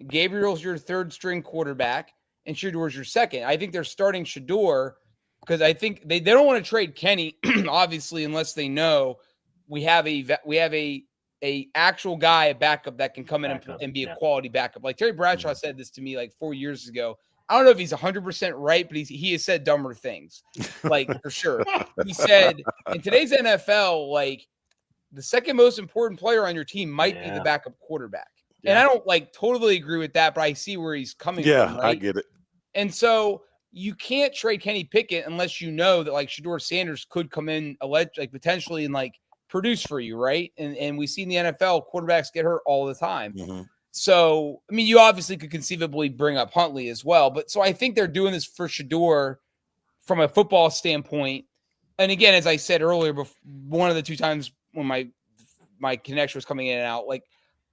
Gabriel's your third string quarterback, and Shedeur's your second. I think they're starting Shedeur because I think they don't want to trade Kenny, obviously, unless they know we have a actual guy, a backup that can come in and be a quality backup. Like Terry Bradshaw said this to me like 4 years ago. I don't know if he's 100% right, but he has said dumber things, like, for sure. He said in today's NFL, like, the second most important player on your team might be the backup quarterback. Yeah. And I don't like totally agree with that, but I see where he's coming from. Yeah, right? I get it. And so you can't trade Kenny Pickett unless you know that like Shedeur Sanders could come in like potentially and like produce for you, right? And we see in the NFL quarterbacks get hurt all the time. Mm-hmm. So, I mean, you obviously could conceivably bring up Huntley as well. But so I think they're doing this for Shedeur from a football standpoint. And again, as I said earlier, one of the two times when my connection was coming in and out, like,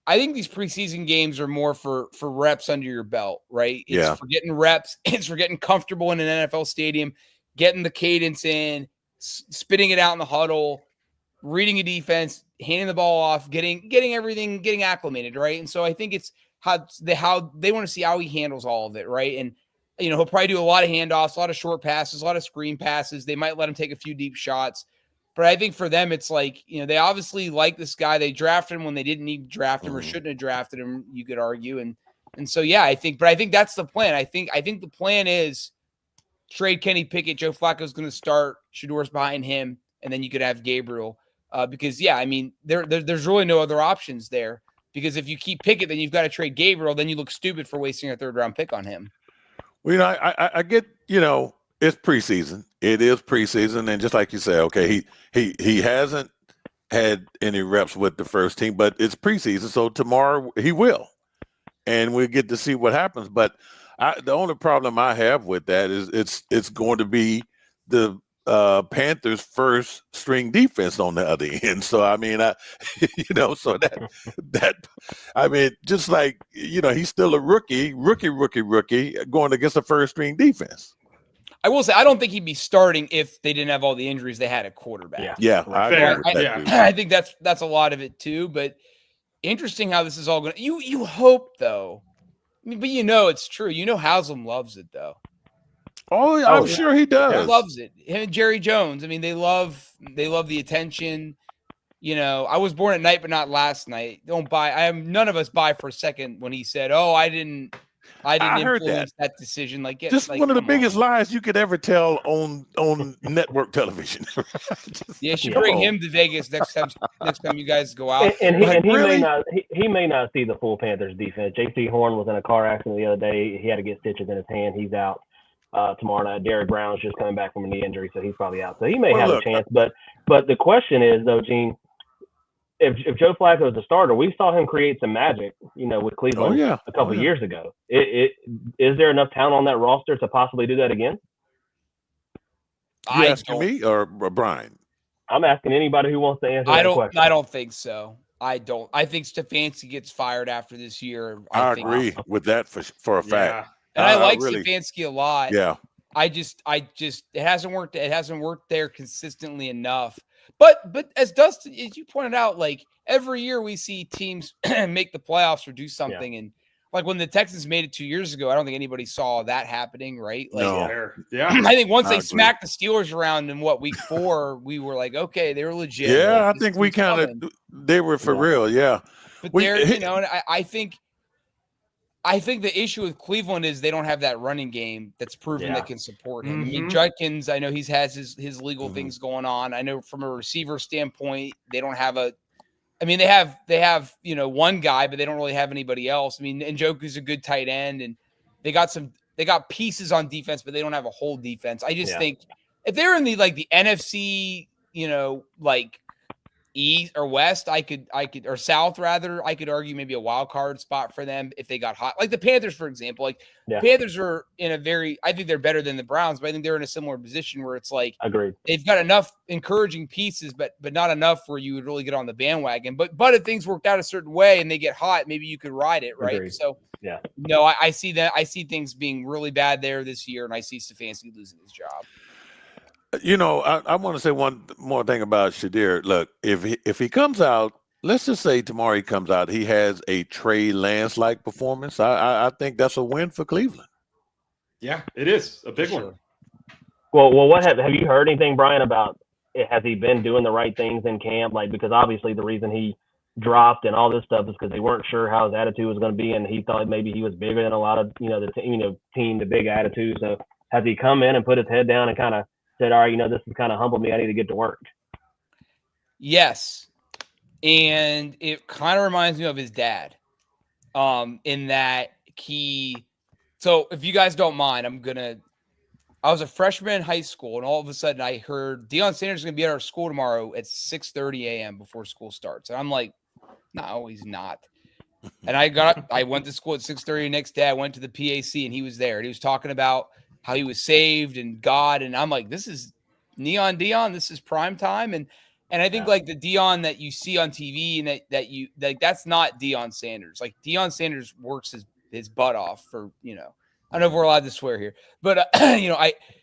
I think these preseason games are more for reps under your belt, right? It's for getting reps. It's for getting comfortable in an NFL stadium, getting the cadence in, spitting it out in the huddle, reading a defense, handing the ball off, getting everything, getting acclimated, right? And so I think it's how they want to see how he handles all of it, right? And, you know, he'll probably do a lot of handoffs, a lot of short passes, a lot of screen passes. They might let him take a few deep shots. But I think for them, it's like, you know, they obviously like this guy. They drafted him when they didn't need to draft him or shouldn't have drafted him, you could argue. And so, yeah, I think that's the plan. I think the plan is trade Kenny Pickett. Joe Flacco's going to start. Shedeur's behind him. And then you could have Gabriel. Because, yeah, I mean, there's really no other options there. Because if you keep Pickett, then you've got to trade Gabriel. Then you look stupid for wasting a third-round pick on him. Well, you know, I get, you know, it's preseason. It is preseason, and just like you say, okay, he hasn't had any reps with the first team, but it's preseason, so tomorrow he will, and we'll get to see what happens. But the only problem I have with that is it's going to be the Panthers' first string defense on the other end. So I mean, you know, so that I mean, just like, you know, he's still a rookie going against a first string defense. I will say, I don't think he'd be starting if they didn't have all the injuries they had at quarterback. Yeah, I think that's a lot of it too. But interesting how this is all going to. You hope though, I mean, but you know it's true. You know Haslam loves it though. Oh, I'm sure he does. He loves it. Him and Jerry Jones. I mean, they love the attention. You know, I was born at night, but not last night. None of us buy for a second when he said, "Oh, I didn't influence that decision." Like, one of the biggest lies you could ever tell on network television. You should bring him to Vegas next time you guys go out. And he may not see the full Panthers defense. J.C. Horn was in a car accident the other day. He had to get stitches in his hand. He's out tomorrow night. Derek Brown's just coming back from a knee injury, so he's probably out. So he may have a chance. But the question is, though, Gene, if Joe Flacco is the starter, we saw him create some magic, you know, with Cleveland a couple of years ago. Is there enough talent on that roster to possibly do that again? You asking me or Brian? I'm asking anybody who wants to answer that question. I don't think so. I don't. I think Stefanski gets fired after this year. I agree with that for a fact. And I like Stefanski a lot. Yeah. I just it hasn't worked. It hasn't worked there consistently enough. But as Dustin, as you pointed out, like every year we see teams make the playoffs or do something. And like when the Texans made it 2 years ago, I don't think anybody saw that happening, right? Like, yeah. I think once they smacked the Steelers around in week 4, we were like, okay, they were legit. Yeah, like, I think we kind of they were for real. Yeah. But you know, and I think I think the issue with Cleveland is they don't have that running game that's proven that can support him. I mean, Judkins, I know he has his legal things going on. I know from a receiver standpoint, they don't have they have one guy, but they don't really have anybody else. I mean, Njoku's a good tight end, and they got pieces on defense, but they don't have a whole defense. I just think if they're in the NFC, East or West, I could or South rather, I could argue maybe a wild card spot for them if they got hot. Like the Panthers, for example. The Panthers are in I think they're better than the Browns, but I think they're in a similar position where it's agreed. They've got enough encouraging pieces, but not enough where you would really get on the bandwagon. But if things worked out a certain way and they get hot, maybe you could ride it, right? Agreed. So no, I see that. I see things being really bad there this year, and I see Stefanski losing his job. I want to say one more thing about Shadir. Look, if he comes out, let's just say tomorrow he comes out, he has a Trey Lance-like performance. I think that's a win for Cleveland. Yeah, it is a big one. Well, what have you heard anything, Brian, about has he been doing the right things in camp? Because obviously the reason he dropped and all this stuff is because they weren't sure how his attitude was going to be, and he thought maybe he was bigger than a lot of the team, the big attitude. So has he come in and put his head down and kind of said, all right, this has kind of humbled me. I need to get to work. Yes. And it kind of reminds me of his dad in that so if you guys don't mind, I was a freshman in high school, and all of a sudden I heard Deion Sanders is going to be at our school tomorrow at 6:30 a.m. before school starts. And I'm like, no, he's not. And I went to school at 6:30 the next day. I went to the PAC, and he was there. And he was talking about how he was saved and God. And I'm like, this is Neon Deion. This is prime time. And I think the Deion that you see on TV and that's not Deion Sanders. Like Deion Sanders works his butt off for, I don't know if we're allowed to swear here, but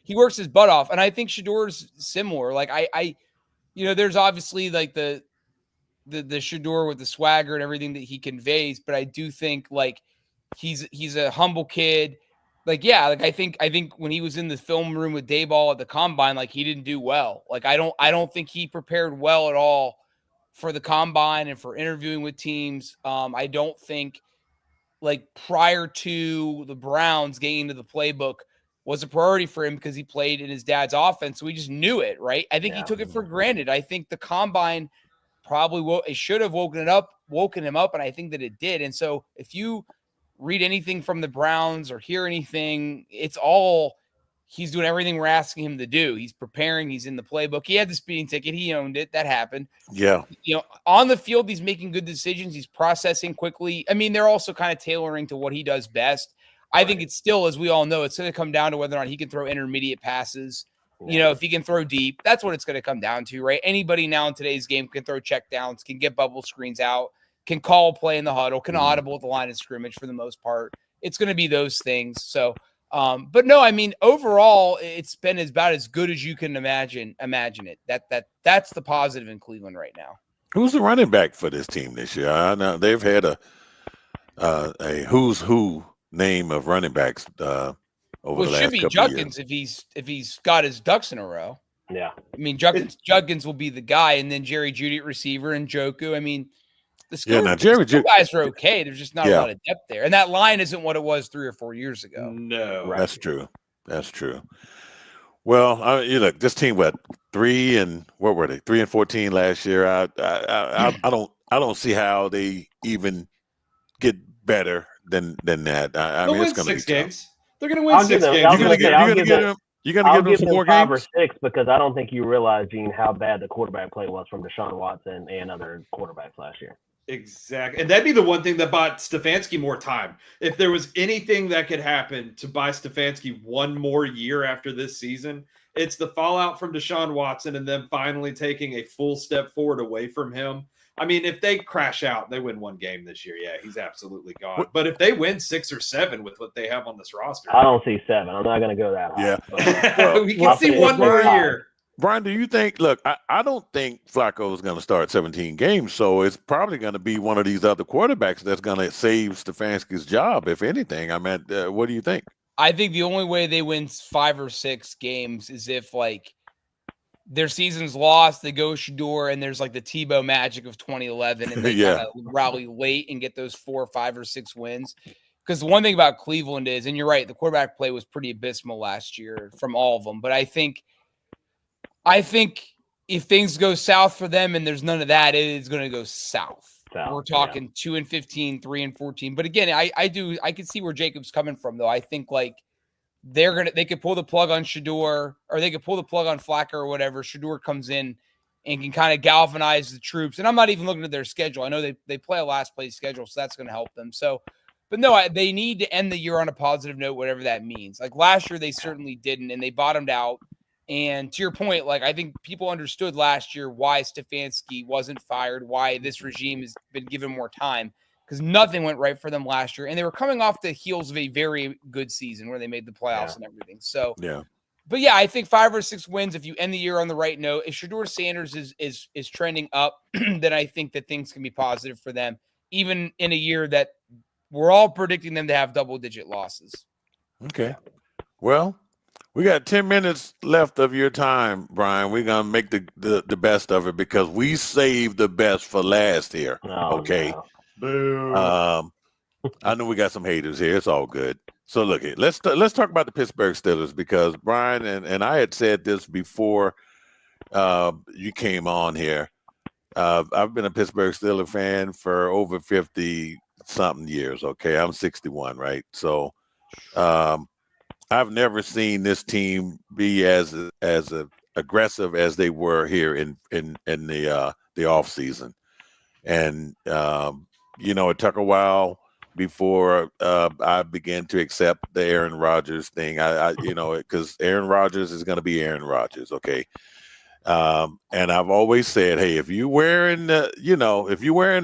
he works his butt off. And I think Shador's similar. There's obviously the Shador with the swagger and everything that he conveys, but I do think he's a humble kid. I think when he was in the film room with Dayball at the combine, he didn't do well. I don't think he prepared well at all for the combine and for interviewing with teams. I don't think prior to the Browns getting into the playbook was a priority for him because he played in his dad's offense. So he just knew it, right? I think he took it for granted. I think the combine probably it should have woken him up, and I think that it did. And so if you read anything from the Browns or hear anything, it's all he's doing everything we're asking him to do. He's preparing. He's in the playbook. He had the speeding ticket. He owned it. That happened. Yeah. On the field, he's making good decisions. He's processing quickly. I mean, they're also kind of tailoring to what he does best. I think it's still, as we all know, it's going to come down to whether or not he can throw intermediate passes. If he can throw deep, that's what it's going to come down to, right? Anybody now in today's game can throw check downs, can get bubble screens out, can call play in the huddle, can audible at the line of scrimmage for the most part. It's going to be those things. So, but no, I mean, overall, it's been about as good as you can imagine it. That's the positive in Cleveland right now. Who's the running back for this team this year? I know they've had a who's who name of running backs over the last couple of years. It should be Judkins if he's got his ducks in a row. Yeah. I mean, Judkins will be the guy, and then Jerry Jeudy at receiver and Njoku. I mean, the skill guys are okay. There's just not a lot of depth there. And that line isn't what it was 3 or 4 years ago. No. Right. That's true. That's true. Well, look, this team, 3 and 14 last year. I don't see how they even get better than that. I mean, it's going to be 6 games. Tough. They're going to win 6 games. You're going to give them some more 5 games? or 6 because I don't think you realize, Gene, how bad the quarterback play was from Deshaun Watson and other quarterbacks last year. Exactly. And that'd be the one thing that bought Stefanski more time. If there was anything that could happen to buy Stefanski one more year after this season, it's the fallout from Deshaun Watson and then finally taking a full step forward away from him. I mean, if they crash out, they win 1 game this year. Yeah, he's absolutely gone. But if they win 6 or 7 with what they have on this roster, I don't see 7. I'm not going to go that high. Yeah, we can see 1 more year. Brian, do you think? Look, I don't think Flacco is going to start 17 games, so it's probably going to be one of these other quarterbacks that's going to save Stefanski's job, if anything. I mean, what do you think? I think the only way they win 5 or 6 games is if their season's lost, they go Shador, and there's the Tebow magic of 2011, and they kind of rally late and get those 4, 5, or 6 wins. Because the one thing about Cleveland is, and you're right, the quarterback play was pretty abysmal last year from all of them. But I think if things go south for them and there's none of that, it is going to go south. We're talking 2-15, 3-14. But again, I can see where Jacob's coming from, though. I think like they could pull the plug on Shador, or they could pull the plug on Flacco or whatever. Shador comes in and can kind of galvanize the troops. And I'm not even looking at their schedule. I know they play a last place schedule, so that's going to help them. So, but no, they need to end the year on a positive note, whatever that means. Like last year, they certainly didn't, and they bottomed out. And to your point, like I think people understood last year why Stefanski wasn't fired, why this regime has been given more time, because nothing went right for them last year. And they were coming off the heels of a very good season where they made the playoffs and everything. So, but yeah, I think 5 or 6 wins if you end the year on the right note. If Shador Sanders is trending up, then I think that things can be positive for them, even in a year that we're all predicting them to have double-digit losses. Okay. Well, we got 10 minutes left of your time, Brian. We're going to make the best of it because we saved the best for last here. Okay. Boo. I know we got some haters here. It's all good. So look, let's talk about the Pittsburgh Steelers because Brian and I had said this before you came on here. I've been a Pittsburgh Steelers fan for over 50-something years. Okay. I'm 61, right? So I've never seen this team be as aggressive as they were here in the off season, and it took a while before I began to accept the Aaron Rodgers thing. Because Aaron Rodgers is going to be Aaron Rodgers, okay. And I've always said, hey, if you're wearing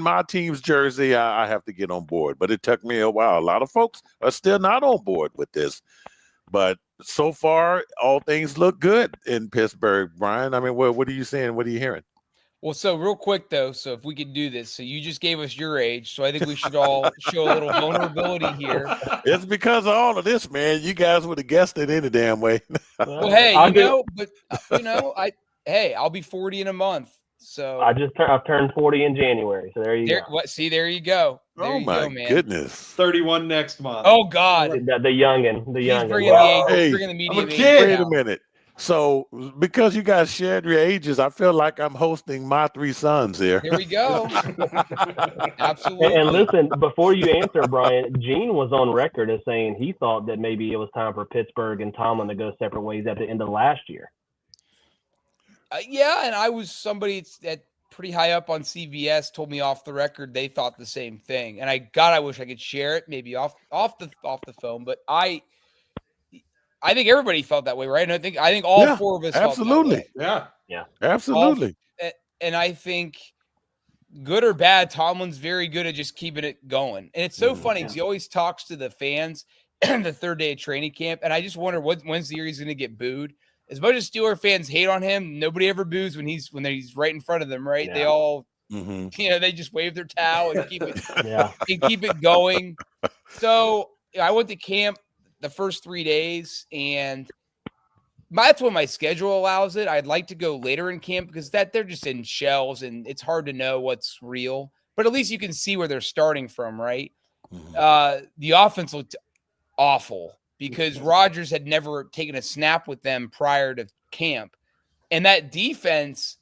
my team's jersey, I have to get on board. But it took me a while. A lot of folks are still not on board with this. But so far, all things look good in Pittsburgh, Brian. I mean, what are you saying? What are you hearing? Well, so real quick, though, so if we could do this. So you just gave us your age, so I think we should all show a little vulnerability here. It's because of all of this, man. You guys would have guessed it any damn way. Well, hey, I'll be 40 in a month. So I turned 40 in January. So there you go. See, there you go. There you go, man. Goodness. 31 next month. Oh God. The youngin. He's bringing the medium age. Wait a minute. So because you guys shared your ages, I feel like I'm hosting my 3 sons here. Here we go. Absolutely. And listen, before you answer, Brian, Gene was on record as saying he thought that maybe it was time for Pittsburgh and Tomlin to go separate ways at the end of last year. Yeah, and I was somebody that pretty high up on CBS told me off the record they thought the same thing, and I wish I could share it maybe off the phone, but I think everybody felt that way, right? And I think all 4 of us absolutely felt that way. Yeah, absolutely. And I think good or bad, Tomlin's very good at just keeping it going, and it's so funny because he always talks to the fans the third day of training camp, and I just wonder when's the year he's going to get booed. As much as Steeler fans hate on him, nobody ever boos when he's right in front of them, right? Yeah. They all, they just wave their towel and keep it, and keep it going. So I went to camp the first 3 days, and that's when my schedule allows it. I'd like to go later in camp because they're just in shells, and it's hard to know what's real. But at least you can see where they're starting from, right? The offense looked awful, because Rodgers had never taken a snap with them prior to camp. And that defense,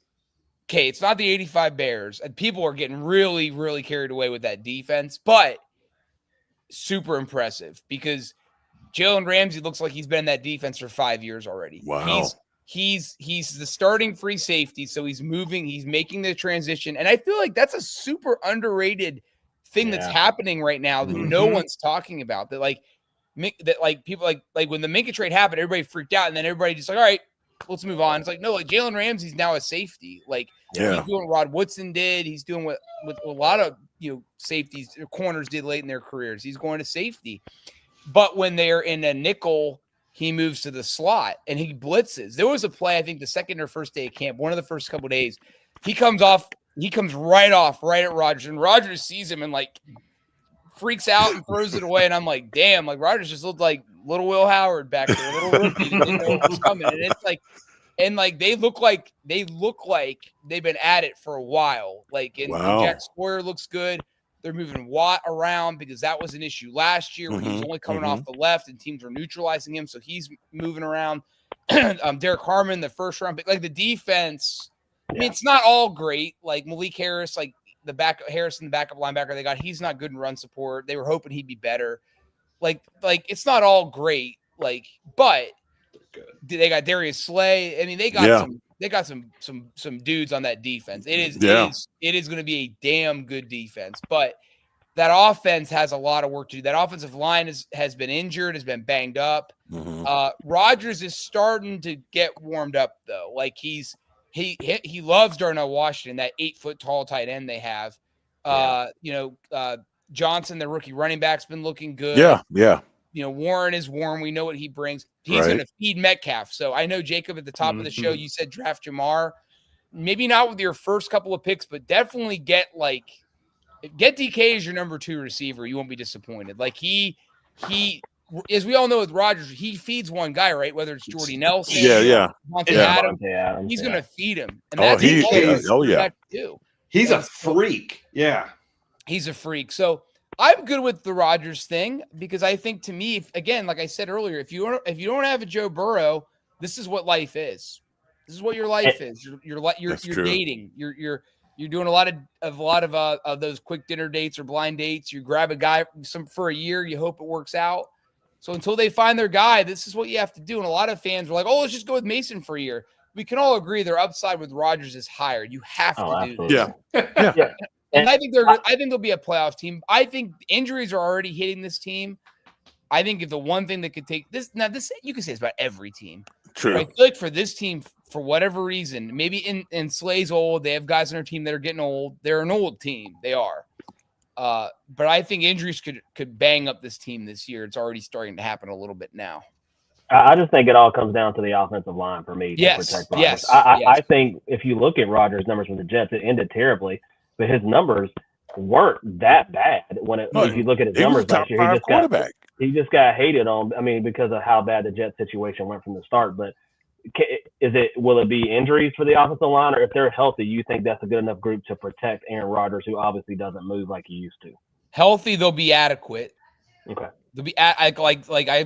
okay, it's not the 85 Bears, and people are getting really, really carried away with that defense, but super impressive because Jalen Ramsey looks like he's been in that defense for 5 years already. Wow. He's the starting free safety, so he's moving, he's making the transition, and I feel like that's a super underrated thing that's happening right now that no one's talking about, people like when the Minka trade happened, everybody freaked out, and then everybody just like, all right, let's move on. It's like, no, like Jalen Ramsey's now a safety. Like he's doing what Rod Woodson did. He's doing what a lot of safeties or corners did late in their careers. He's going to safety. But when they're in a nickel, he moves to the slot and he blitzes. There was a play, I think the second or first day of camp, one of the first couple of days, he comes right at Rodgers, and Rodgers sees him and like freaks out and throws it away, and I'm like, damn, like Rodgers just looked like little Will Howard back there, little rookie that didn't know what was coming. And it's like, and like they look like they've been at it for a while. Like, and Jack Sawyer looks good. They're moving Watt around because that was an issue last year when he was only coming off the left and teams were neutralizing him. So he's moving around. Derek Harmon, the first round pick, like the defense. I mean, it's not all great. Like Malik Harris, like the backup linebacker they got, he's not good in run support. They were hoping he'd be better. Like it's not all great. Like, but they got Darius Slay. I mean, they got some dudes on that defense. It is going to be a damn good defense. But that offense has a lot of work to do. That offensive line has been injured, has been banged up. Rodgers is starting to get warmed up though. Like he loves Darnell Washington, that 8-foot tall tight end they have. Johnson, the rookie running back's been looking good. Yeah. Warren is Warren. We know what he brings. He's going to feed Metcalf. So I know, Jacob, at the top of the show, you said draft Jamar. Maybe not with your first couple of picks, but definitely get DK as your number 2 receiver. You won't be disappointed. Like he, as we all know with Rodgers, he feeds one guy, right? Whether it's Jordy Nelson, Devontae Adams, he's going to feed him. And that's he's a freak. Yeah, he's a freak. So I'm good with the Rodgers thing because I think, to me, again, like I said earlier, if you don't have a Joe Burrow, this is what life is. This is what your life is. You're dating. You're doing a lot of those quick dinner dates or blind dates. You grab a guy for a year. You hope it works out. So until they find their guy, this is what you have to do. And a lot of fans are like, "Oh, let's just go with Mason for a year." We can all agree their upside with Rodgers is higher. You have to do this. Yeah. And I think they'll be a playoff team. I think injuries are already hitting this team. I think if the one thing that could take this you can say it's about every team. True. I feel like for this team, for whatever reason, maybe in Slay's old, they have guys on their team that are getting old. They're an old team. They are. But I think injuries could bang up this team this year. It's already starting to happen a little bit now. I just think it all comes down to the offensive line for me. To protect Rodgers. I think if you look at Rodgers' numbers with the Jets, it ended terribly, but his numbers weren't that bad. If you look at his numbers last year, he just got hated on. I mean, because of how bad the Jets situation went from the start. But will it be injuries for the offensive line, or if they're healthy, you think that's a good enough group to protect Aaron Rodgers, who obviously doesn't move like he used to? Healthy, they'll be adequate. Okay. They'll be I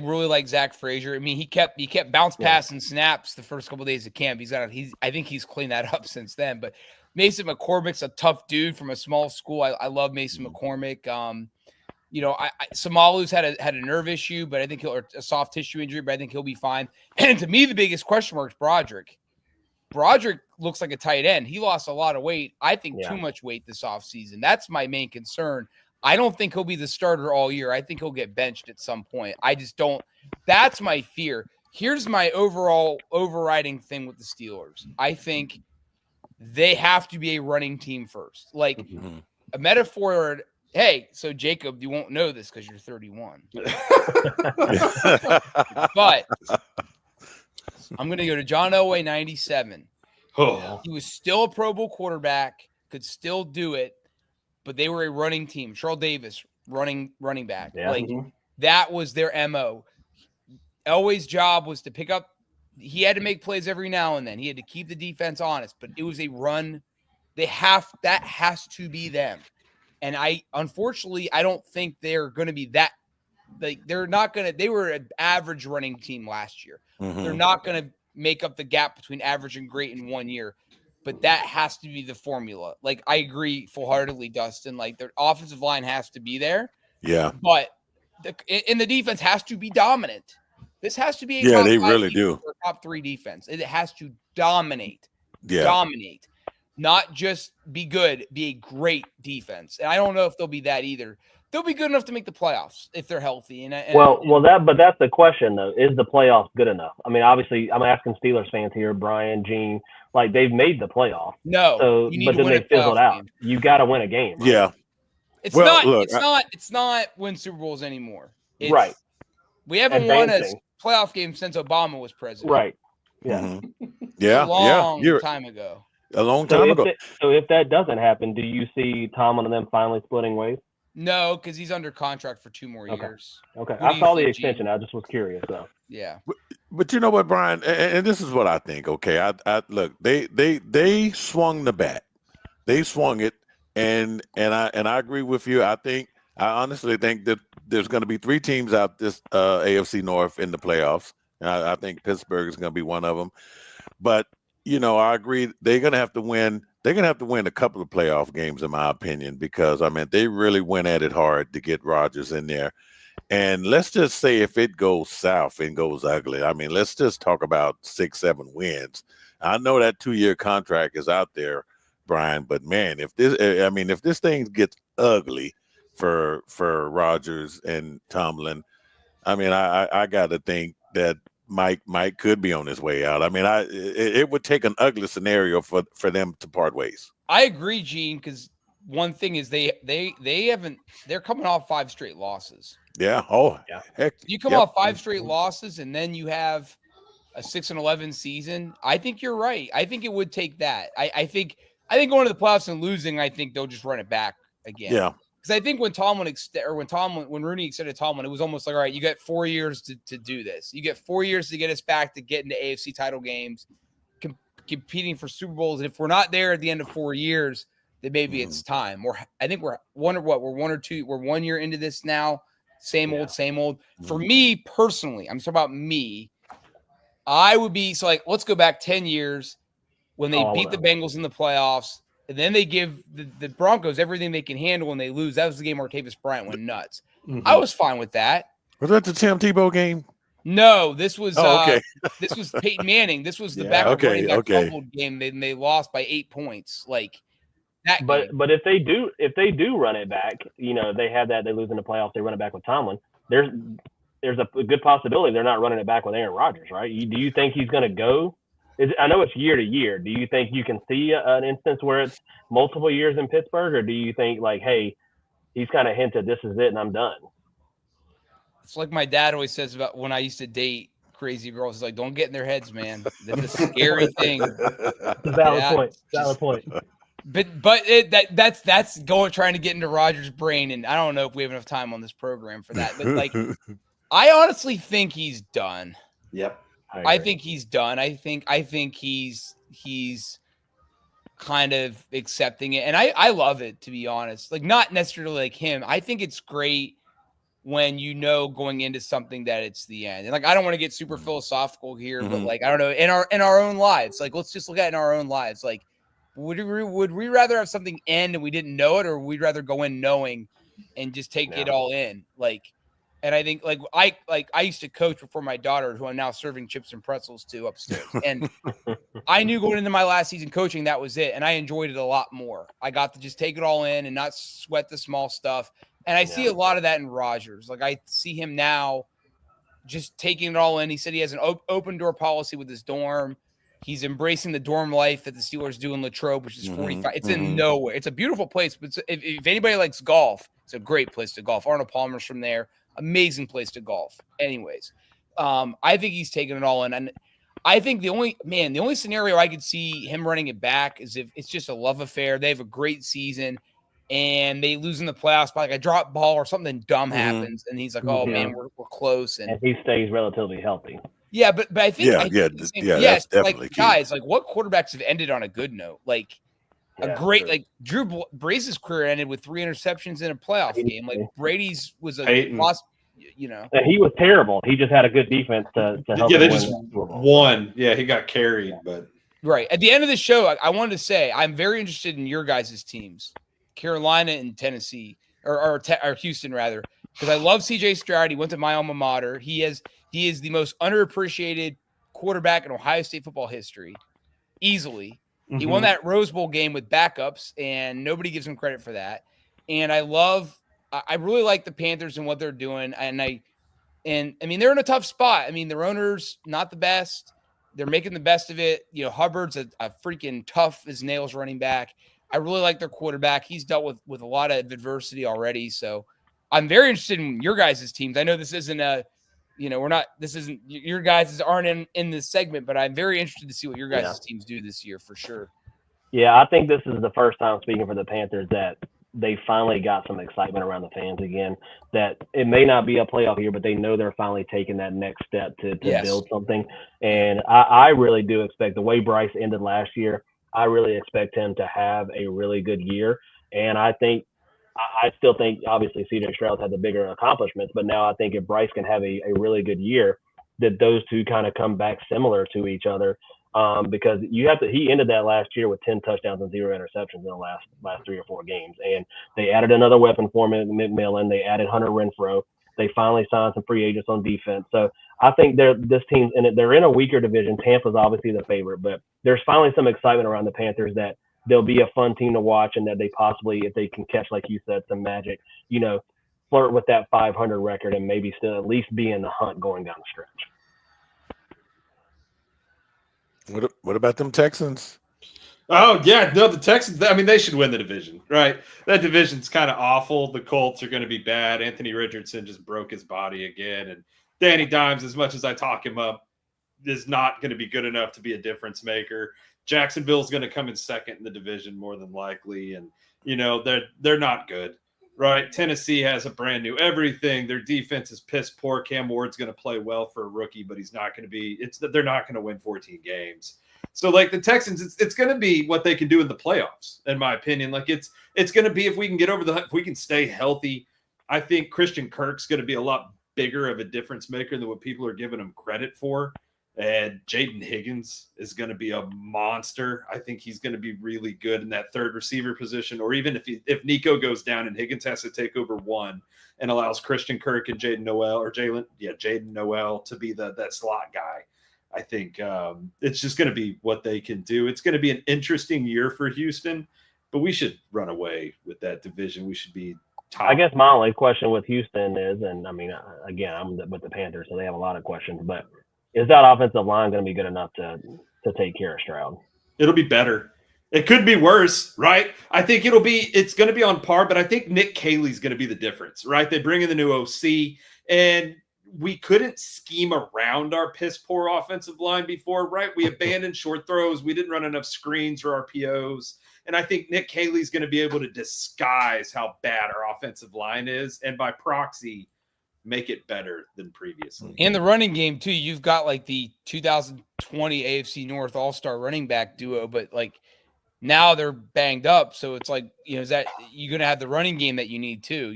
really like Zach Frazier. I mean, he kept bounce pass and snaps the first couple of days of camp. I think he's cleaned that up since then. But Mason McCormick's a tough dude from a small school. I love Mason McCormick. Samalu's had a nerve issue, but I think or a soft tissue injury, but I think he'll be fine. And to me, the biggest question mark is Broderick. Broderick looks like a tight end. He lost a lot of weight. I think too much weight this offseason. That's my main concern. I don't think he'll be the starter all year. I think he'll get benched at some point. I just don't. That's my fear. Here's my overall overriding thing with the Steelers. I think they have to be a running team first. Like a metaphor. Hey, so Jacob, you won't know this because you're 31. But I'm going to go to John Elway, 97. Oh. He was still a Pro Bowl quarterback, could still do it, but they were a running team. Charles Davis, running back. Yeah. That was their MO. Elway's job was to pick up. He had to make plays every now and then. He had to keep the defense honest, but it was a run. That has to be them. And unfortunately, I don't think they're going to be that. They're not going to. They were an average running team last year. They're not going to make up the gap between average and great in 1 year. But that has to be the formula. Like, I agree full-heartedly, Dustin. Like, their offensive line has to be there. Yeah. But the defense has to be dominant. This has to be they really do. Top 3 defense. It has to dominate. Yeah. Dominate. Not just be good, be a great defense. And I don't know if they'll be that either. They'll be good enough to make the playoffs if they're healthy. But that's the question though. Is the playoffs good enough? I mean, obviously, I'm asking Steelers fans here, Brian, Gene, like they've made the playoffs. No, but then they fizzled out. You got to win a game. Right? Yeah. It's not win Super Bowls anymore. Right. We haven't won a playoff game since Obama was president. Right. Yeah. Yeah. A long time ago. A long time ago. So if that doesn't happen, do you see Tomlin and them finally splitting ways? No, because he's under contract for 2 more years. Okay. I saw the extension. I just was curious, though. Yeah. But you know what, Brian, and this is what I think. Okay, I look. They swung the bat. They swung it, and I agree with you. I honestly think that there's going to be 3 teams out this AFC North in the playoffs. And I think Pittsburgh is going to be one of them. But I agree they're going to have to win. They're going to have to win a couple of playoff games, in my opinion, because they really went at it hard to get Rodgers in there. And let's just say if it goes south and goes ugly, let's just talk about 6-7 wins. I know that 2-year contract is out there, Brian, but man, if this thing gets ugly for Rodgers and Tomlin, I got to think that Mike could be on his way out. It would take an ugly scenario for them to part ways. I agree, Gene, because one thing is they're coming off 5 straight losses. Yeah. Oh, yeah. Heck. You come off 5 straight losses, and then you have a 6-11 season. I think you're right. I think it would take that. I think going to the playoffs and losing, I think they'll just run it back again. Yeah. Because I think when Rooney extended Tomlin, it was almost like, all right, you got 4 years to do this. You get 4 years to get us back to get into AFC title games, competing for Super Bowls. And if we're not there at the end of 4 years, then maybe it's time. I think we're 1 year into this now. Same old. For me personally, I'm talking about me. I would be let's go back 10 years when they beat the Bengals in the playoffs. And then they give the Broncos everything they can handle when they lose. That was the game where Martavis Bryant went nuts. Mm-hmm. I was fine with that. Was that the Tim Tebow game? No, this was okay. This was Peyton Manning. This was the backup running back fumbled game. They lost by 8 points. Like that. But if they do run it back, they have that. They lose in the playoffs. They run it back with Tomlin. There's a good possibility they're not running it back with Aaron Rodgers, right? Do you think he's going to go? I know it's year to year. Do you think you can see an instance where it's multiple years in Pittsburgh, or do you think hey, he's kind of hinted this is it and I'm done? It's like my dad always says about when I used to date crazy girls. He's like, don't get in their heads, man. That's a scary thing. Valid point. But that's trying to get into Rodgers' brain, and I don't know if we have enough time on this program for that. But I honestly think he's done. Yep. I think he's done. I think he's kind of accepting it. And I love it, to be honest. Not necessarily like him. I think it's great when going into something that it's the end. And I don't want to get super philosophical here, but I don't know, in our own lives. Let's just look at it in our own lives. Would we rather have something end and we didn't know it, or we'd rather go in knowing and just take it all in? And I think I used to coach before my daughter, who I'm now serving chips and pretzels to upstairs. And I knew going into my last season coaching, that was it. And I enjoyed it a lot more. I got to just take it all in and not sweat the small stuff. And I see a lot of that in Rodgers. I see him now just taking it all in. He said he has an open door policy with his dorm. He's embracing the dorm life that the Steelers do in Latrobe, which is 45. It's in nowhere. It's a beautiful place. But if anybody likes golf, it's a great place to golf. Arnold Palmer's from there. Amazing place to golf. Anyways, I think he's taking it all in. And I think the only scenario I could see him running it back is if it's just a love affair. They have a great season and they lose in the playoffs by a drop ball or something dumb happens. And he's like, oh, man, we're close. And he stays relatively healthy. Yeah, but I think that's definitely guys, what quarterbacks have ended on a good note? A great Drew Brees' career ended with 3 interceptions in a playoff game. Brady's was a loss, And he was terrible. He just had a good defense to help. Yeah, they just won. Yeah, he got carried, but right at the end of the show, I wanted to say I'm very interested in your guys' teams, Carolina and Tennessee, or Houston rather, because I love C.J. Stroud. He went to my alma mater. He is the most underappreciated quarterback in Ohio State football history, easily. He won that Rose Bowl game with backups, and nobody gives him credit for that. And I really like the Panthers and what they're doing. And I mean, they're in a tough spot. I mean, their owner's not the best. They're making the best of it. Hubbard's a freaking tough as nails running back. I really like their quarterback. He's dealt with a lot of adversity already. So I'm very interested in your guys' teams. I know this isn't your guys aren't in this segment, but I'm very interested to see what your guys' teams do this year for sure. Yeah, I think this is the first time, speaking for the Panthers, that they finally got some excitement around the fans again. That it may not be a playoff year, but they know they're finally taking that next step to build something. And I really do expect, the way Bryce ended last year, I really expect him to have a really good year. And I still think obviously CJ Stroud had the bigger accomplishments, but now I think if Bryce can have a really good year, that those two kind of come back similar to each other. Because he ended that last year with 10 touchdowns and 0 interceptions in the last 3 or 4 games. And they added another weapon for him in McMillan. They added Hunter Renfrow. They finally signed some free agents on defense. So I think this team's in it. They're in a weaker division. Tampa's obviously the favorite, but there's finally some excitement around the Panthers that they'll be a fun team to watch, and that they possibly, if they can catch, like you said, some magic, flirt with that 500 record and maybe still at least be in the hunt going down the stretch. What about them Texans? Oh, yeah. No, the Texans, I mean, they should win the division, right? That division's kind of awful. The Colts are going to be bad. Anthony Richardson just broke his body again. And Danny Dimes, as much as I talk him up, is not going to be good enough to be a difference maker. Jacksonville's going to come in second in the division more than likely. And, they're not good, right? Tennessee has a brand new everything. Their defense is piss poor. Cam Ward's going to play well for a rookie, but he's not going to be – they're not going to win 14 games. So, like, the Texans, it's going to be what they can do in the playoffs, in my opinion. Like, it's going to be if we can get over if we can stay healthy. I think Christian Kirk's going to be a lot bigger of a difference maker than what people are giving him credit for. And Jaden Higgins is going to be a monster. I think he's going to be really good in that third receiver position, or even if Nico goes down and Higgins has to take over one and allows Christian Kirk and Jaden Noel to be that slot guy. I think it's just going to be what they can do. It's going to be an interesting year for Houston, but we should run away with that division. We should be top. I guess my only question with Houston is, and I mean, again, I'm with the Panthers, so they have a lot of questions, but is that offensive line going to be good enough to take care of Stroud? It'll be better. It could be worse, right? I think it's going to be on par, but I think Nick Caley's going to be the difference, right? They bring in the new OC, and we couldn't scheme around our piss poor offensive line before, right? We abandoned short throws. We didn't run enough screens or RPOs. And I think Nick Caley's going to be able to disguise how bad our offensive line is, and by proxy, make it better than previously. And the running game too. You've got like the 2020 AFC North All-Star running back duo, but like now they're banged up. So it's like, is that you're going to have the running game that you need too,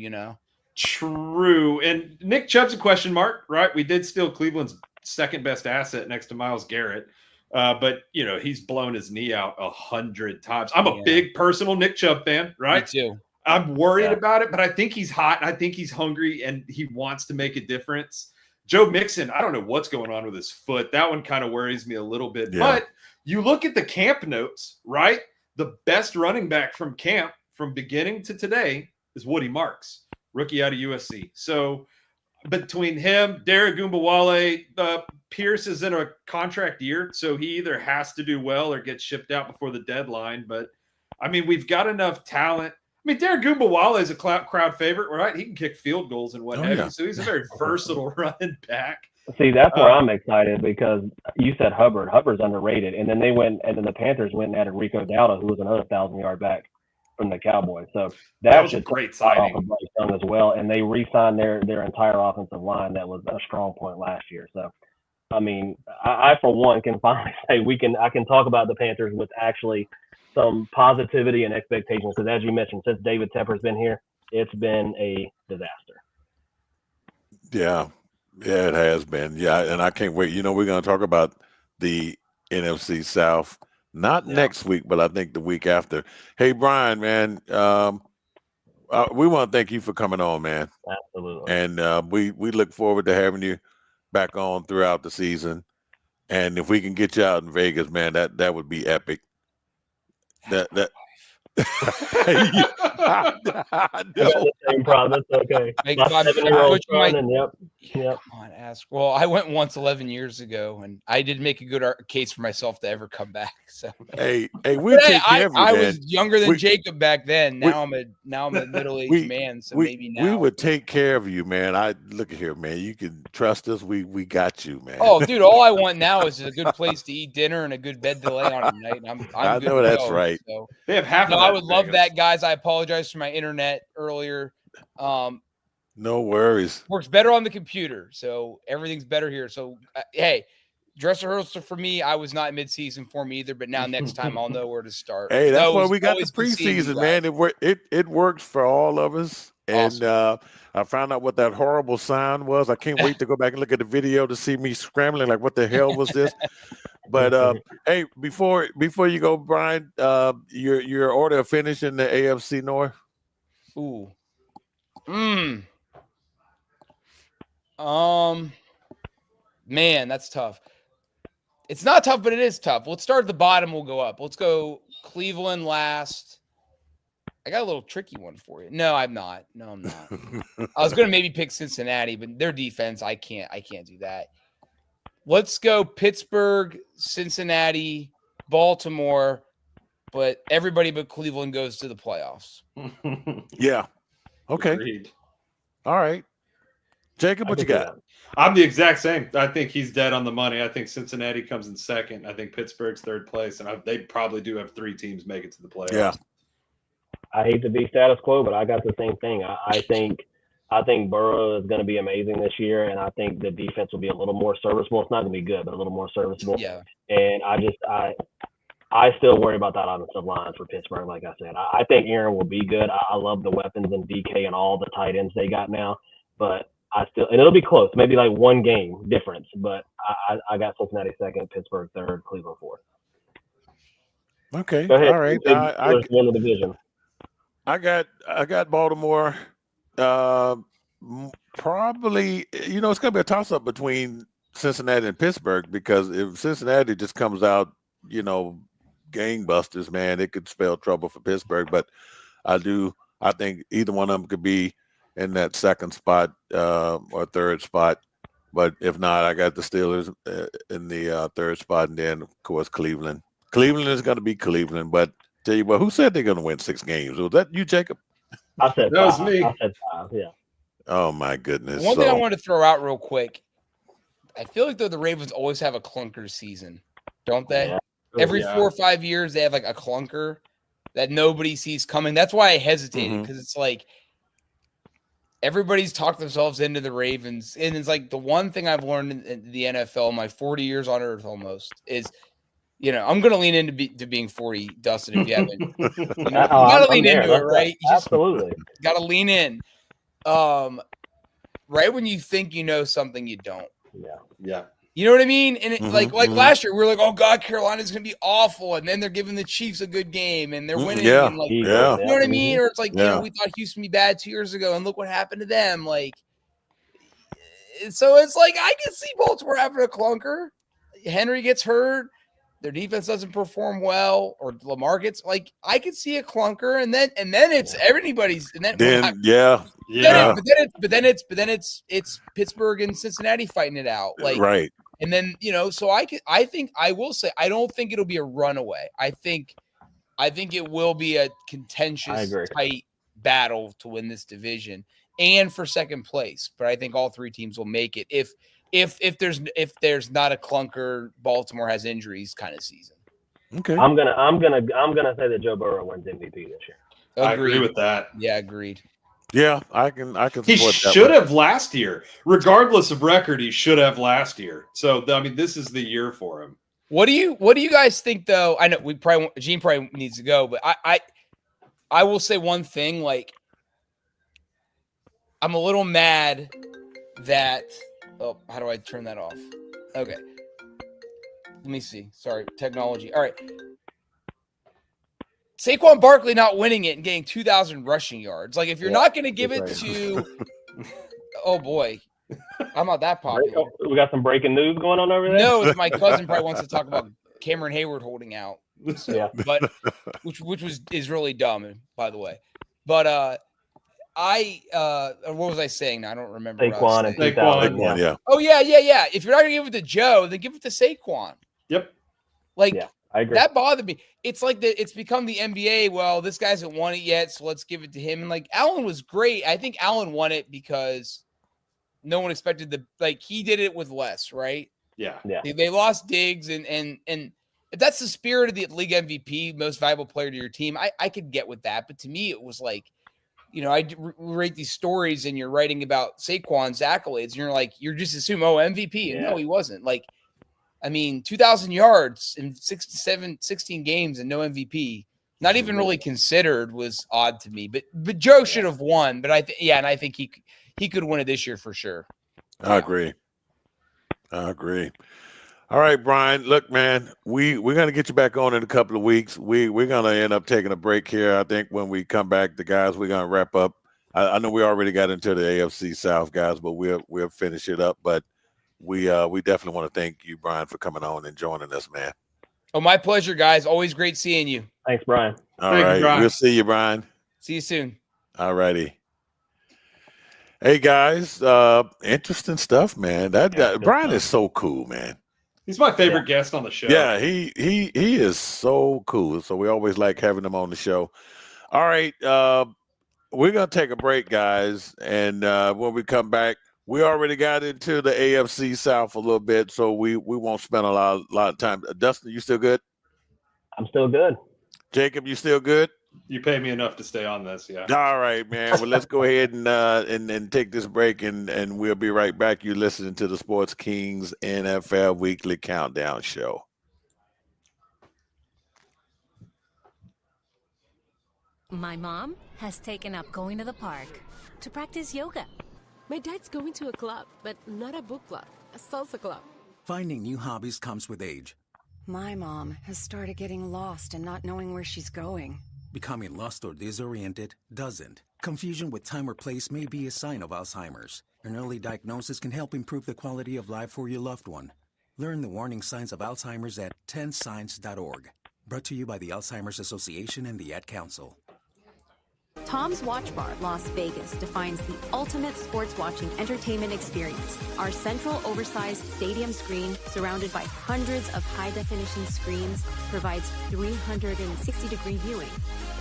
True. And Nick Chubb's a question mark, right? We did steal Cleveland's second best asset next to Myles Garrett. But he's blown his knee out 100 times. I'm a big personal Nick Chubb fan, right? Me too. I'm worried about it, but I think he's hot. And I think he's hungry, and he wants to make a difference. Joe Mixon, I don't know what's going on with his foot. That one kind of worries me a little bit. Yeah. But you look at the camp notes, right? The best running back from camp from beginning to today is Woody Marks, rookie out of USC. So between him, Derek Gumbawale, Pierce is in a contract year, so he either has to do well or get shipped out before the deadline. But, I mean, we've got enough talent. I mean, Derek Gumbawale is a crowd favorite, right? He can kick field goals and what have you. So he's a very versatile running back. See, that's where I'm excited, because you said Hubbard. Hubbard's underrated. And then the Panthers went and added Rico Dowdle, who was another 1,000-yard back from the Cowboys. So that was a great signing as well. And they re-signed their entire offensive line. That was a strong point last year. So, I mean, I for one can finally say I can talk about the Panthers with actually some positivity and expectations, because as you mentioned, since David Tepper's been here, it's been a disaster. Yeah, it has been. Yeah, and I can't wait. We're going to talk about the NFC South, not next week, but I think the week after. Hey, Brian, man, we want to thank you for coming on, man. Absolutely. And we look forward to having you back on throughout the season. And if we can get you out in Vegas, man, that would be epic. That same problem. That's okay. Come on, ask. Well, I went once 11 years ago, and I did make a good case for myself to ever come back. So hey, we'll take care of you, I man. was younger than Jacob back then. Now I'm a middle-aged man. So maybe now we would take care of you, man. I look at here, man. You can trust us. We got you, man. Oh, dude, all I want now is a good place to eat dinner and a good bed to lay on at night. And I'm good know that's go, right. So. They have half. No, I would love that, guys. I apologize for my internet earlier. No worries. Works better on the computer, so everything's better here. So, hey, dress rehearsal for me, I was not midseason for me either, but now next time I'll know where to start. Hey, that's why Those we got the always been seeing you preseason, guys. man. It works for all of us. And Awesome. I found out what that horrible sound was. I can't wait to go back and look at the video to see me scrambling like, what the hell was this? But hey, before you go, Brian, your order of finish in the AFC North. Ooh. Man, that's tough. It's not tough, but it is tough. Let's start at the bottom. We'll go up. Let's go Cleveland last. I got a little tricky one for you. No, I'm not. No, I'm not. I was going to maybe pick Cincinnati, but their defense, I can't do that. Let's go Pittsburgh, Cincinnati, Baltimore, but everybody but Cleveland goes to the playoffs. Yeah. Okay. Agreed. All right. Jacob, what you got? I'm the exact same. I think he's dead on the money. I think Cincinnati comes in second. I think Pittsburgh's third place, and they probably do have 3 teams make it to the playoffs. Yeah. I hate to be status quo, but I got the same thing. I think Burrow is going to be amazing this year, and I think the defense will be a little more serviceable. It's not going to be good, but a little more serviceable. Yeah. And I still worry about that offensive line for Pittsburgh. Like I said, I think Aaron will be good. I love the weapons and DK and all the tight ends they got now, but and it'll be close, maybe like 1 game difference. But I got Cincinnati second, Pittsburgh third, Cleveland fourth. Okay. Go ahead. All right. I win the division. I got Baltimore. Probably, it's going to be a toss-up between Cincinnati and Pittsburgh, because if Cincinnati just comes out, gangbusters, man, it could spell trouble for Pittsburgh. But I think either one of them could be in that second spot or third spot. But if not, I got the Steelers in the third spot, and then, of course, Cleveland. Cleveland is going to be Cleveland, but tell you what, who said they're going to win 6 games? Was that you, Jacob? I said that was 5. me. I said 5, yeah. Oh, my goodness. One thing I wanted to throw out real quick, I feel like the Ravens always have a clunker season, don't they? Yeah. Every 4 or 5 years, they have like a clunker that nobody sees coming. That's why I hesitated, because it's like everybody's talked themselves into the Ravens. And it's like the one thing I've learned in the NFL, my 40 years on earth almost, is I'm going to lean into being 40, Dustin, if you haven't. You got to lean into it, right? You Absolutely. Got to lean in. Right when you think you know something, you don't. Yeah. You know what I mean? And like last year, we were like, oh, God, Carolina's going to be awful. And then they're giving the Chiefs a good game, and they're winning. Yeah. And Yeah. You know what I mean? Or it's like, Yeah. we thought Houston would be bad 2 years ago, and look what happened to them. Like, so it's like I can see Baltimore having a clunker. Henry gets hurt. Their defense doesn't perform well, or Lamar gets I could see a clunker, and then it's everybody's, and then But then it's Pittsburgh and Cincinnati fighting it out, right. And then so I think I will say I don't think it'll be a runaway. I think it will be a contentious, tight battle to win this division and for second place. But I think all 3 teams will make it if there's not a clunker, Baltimore has injuries kind of season. Okay. I'm gonna say that Joe Burrow wins MVP this year. Agreed. I agree with that. Yeah, agreed. Yeah, I can support He that. should have last year. Regardless of record, he should have last year. So I mean, this is the year for him. What do you guys think though? I know Gene probably needs to go, but I will say one thing, I'm a little mad that how do I turn that off? Okay. Let me see. Sorry, technology. All right. Saquon Barkley not winning it and getting 2,000 rushing yards. If you're not going to give it to oh boy. I'm not that popular. We got some breaking news going on over there? No, it's my cousin probably wants to talk about Cameron Hayward holding out. So, Yeah. But which is really dumb, by the way. But what was I saying now? I don't remember. Saquon and 2000. Saquon, Yeah. Oh yeah. If you're not gonna give it to Joe, then give it to Saquon. Yep. Yeah, I agree. That bothered me. It's like it's become the NBA. Well, this guy hasn't won it yet, so let's give it to him. And Allen was great. I think Allen won it because no one expected he did it with less, right? Yeah. They lost Diggs and if that's the spirit of the league MVP, most valuable player to your team, I could get with that. But to me, it was I rate these stories and you're writing about Saquon's accolades and you're just assume, MVP. And no, he wasn't. I mean, 2,000 yards in 16 games and no MVP. Not even really considered was odd to me. But Joe should have won. But I think he could win it this year for sure. I agree. All right, Brian. Look, man, we're gonna get you back on in a couple of weeks. We're gonna end up taking a break here. I think when we come back, the guys, we're gonna wrap up. I know we already got into the AFC South, guys, but we'll finish it up. But we definitely want to thank you, Brian, for coming on and joining us, man. Oh, my pleasure, guys. Always great seeing you. Thanks, Brian. All right, we'll see you, Brian. See you soon. All righty. Hey guys, interesting stuff, man. That Brian is so cool, man. He's my favorite guest on the show. Yeah, he is so cool. So we always like having him on the show. All right, we're gonna take a break, guys, and when we come back, we already got into the AFC South a little bit, so we won't spend a lot of time. Dustin, you still good? I'm still good. Jacob, you still good? You pay me enough to stay on this, yeah. All right, man. Well, let's go ahead and take this break, and we'll be right back. You're listening to the Sports Kings NFL Weekly Countdown Show. My mom has taken up going to the park to practice yoga. My dad's going to a club, but not a book club, a salsa club. Finding new hobbies comes with age. My mom has started getting lost and not knowing where she's going. Becoming lost or disoriented doesn't. Confusion with time or place may be a sign of Alzheimer's. An early diagnosis can help improve the quality of life for your loved one. Learn the warning signs of Alzheimer's at 10signs.org. Brought to you by the Alzheimer's Association and the Ad Council. Tom's Watch Bar, Las Vegas, defines the ultimate sports watching entertainment experience. Our central oversized stadium screen, surrounded by hundreds of high-definition screens, provides 360-degree viewing,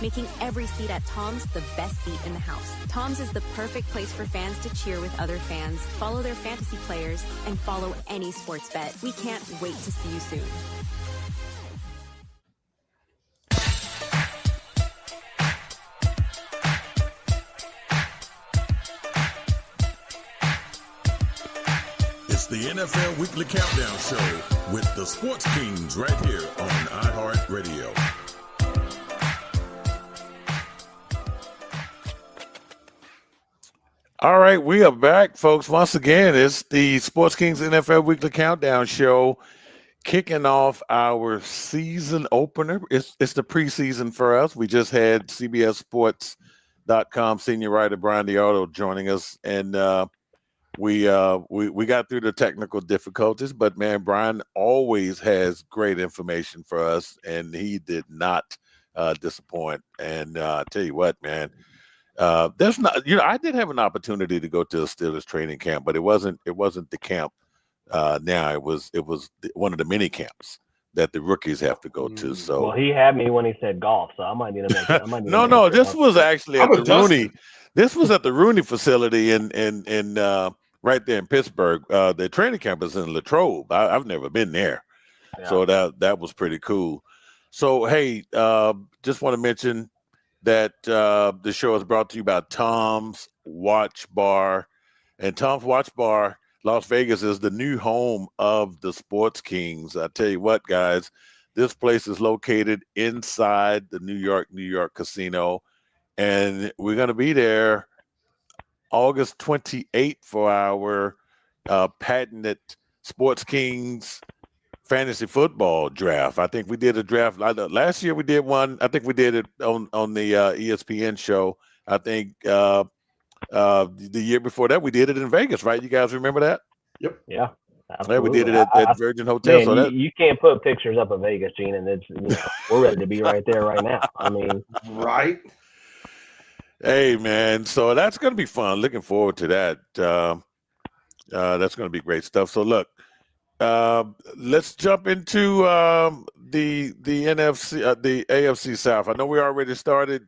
making every seat at Tom's the best seat in the house. Tom's is the perfect place for fans to cheer with other fans, follow their fantasy players, and follow any sports bet. We can't wait to see you soon. It's the NFL Weekly Countdown Show with the Sports Kings right here on iHeartRadio. All right, we are back, folks. Once again, it's the Sports Kings NFL Weekly Countdown Show, kicking off our season opener. It's the preseason for us. We just had CBSSports.com senior writer Brian Diardo joining us, and we got through the technical difficulties, but man, Brian always has great information for us, and he did not disappoint. And I tell you what, man, there's not, I did have an opportunity to go to the Steelers training camp, but it wasn't the camp. Now it was one of the mini camps that the rookies have to go to. So well, he had me when he said golf, so I might need to make it. No, this was actually at the Rooney. This was at the Rooney facility in right there in Pittsburgh. The training camp is in Latrobe. I've never been there, so that was pretty cool. So hey, just want to mention that the show is brought to you by Tom's Watch Bar, and Tom's Watch Bar Las Vegas is the new home of the Sports Kings. I tell you what, guys, this place is located inside the New York casino, and we're going to be there August 28th for our patented Sports Kings fantasy football draft. I think we did a draft last year. We did one. I think we did it on the ESPN show. I think the year before that we did it in Vegas, right? You guys remember that? Yep. Yeah. Yeah, we did it at Virgin Hotel. Man, so you can't put pictures up of Vegas, Gene, and it's we're ready to be right there right now. I mean, right. Hey, man. So that's going to be fun. Looking forward to that. That's going to be great stuff. So look, let's jump into the NFC, the AFC South. I know we already started.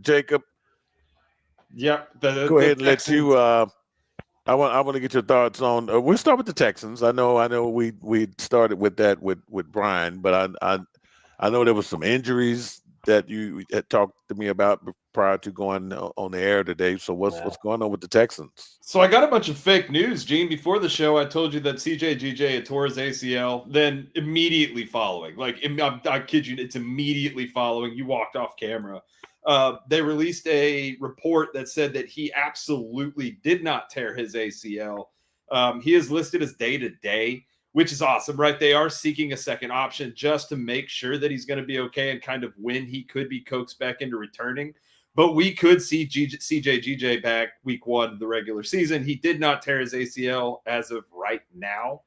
Jacob. Yep. Go ahead and let you. I want to get your thoughts on. We'll start with the Texans. I know we started with that with Brian, but I know there was some injuries that you had talked to me about prior to going on the air today. So what's going on with the Texans? So I got a bunch of fake news, Gene. Before the show, I told you that CJ had tore his ACL. Then immediately following, I kid you, it's immediately following. You walked off camera. They released a report that said that he absolutely did not tear his ACL. He is listed as day-to-day, which is awesome, right? They are seeking a second option just to make sure that he's going to be okay and kind of when he could be coaxed back into returning. But we could see CJ back week 1 of the regular season. He did not tear his ACL as of right now.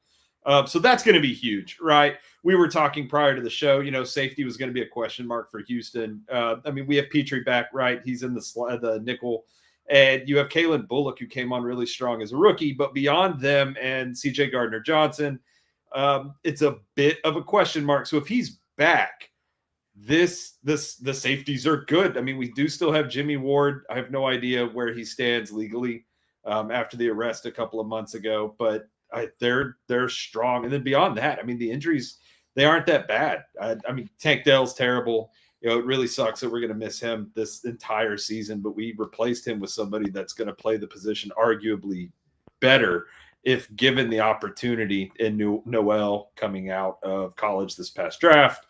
So that's going to be huge, right? We were talking prior to the show, safety was going to be a question mark for Houston. We have Petrie back, right? He's in the nickel. And you have Kalen Bullock, who came on really strong as a rookie. But beyond them and CJ Gardner-Johnson, it's a bit of a question mark. So if he's back, the safeties are good. We do still have Jimmy Ward. I have no idea where he stands legally after the arrest a couple of months ago, but they're strong. And then beyond that, the injuries, they aren't that bad. Tank Dell's terrible. It really sucks that we're going to miss him this entire season, but we replaced him with somebody that's going to play the position arguably better if given the opportunity in Noel coming out of college this past draft.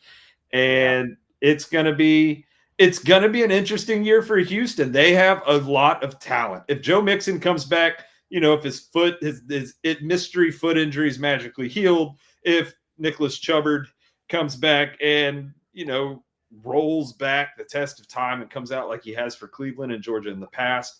And it's going to be an interesting year for Houston. They have a lot of talent. If Joe Mixon comes back, if his foot, his mystery foot injury is magically healed, if Nicholas Chubbard comes back and, rolls back the test of time and comes out like he has for Cleveland and Georgia in the past,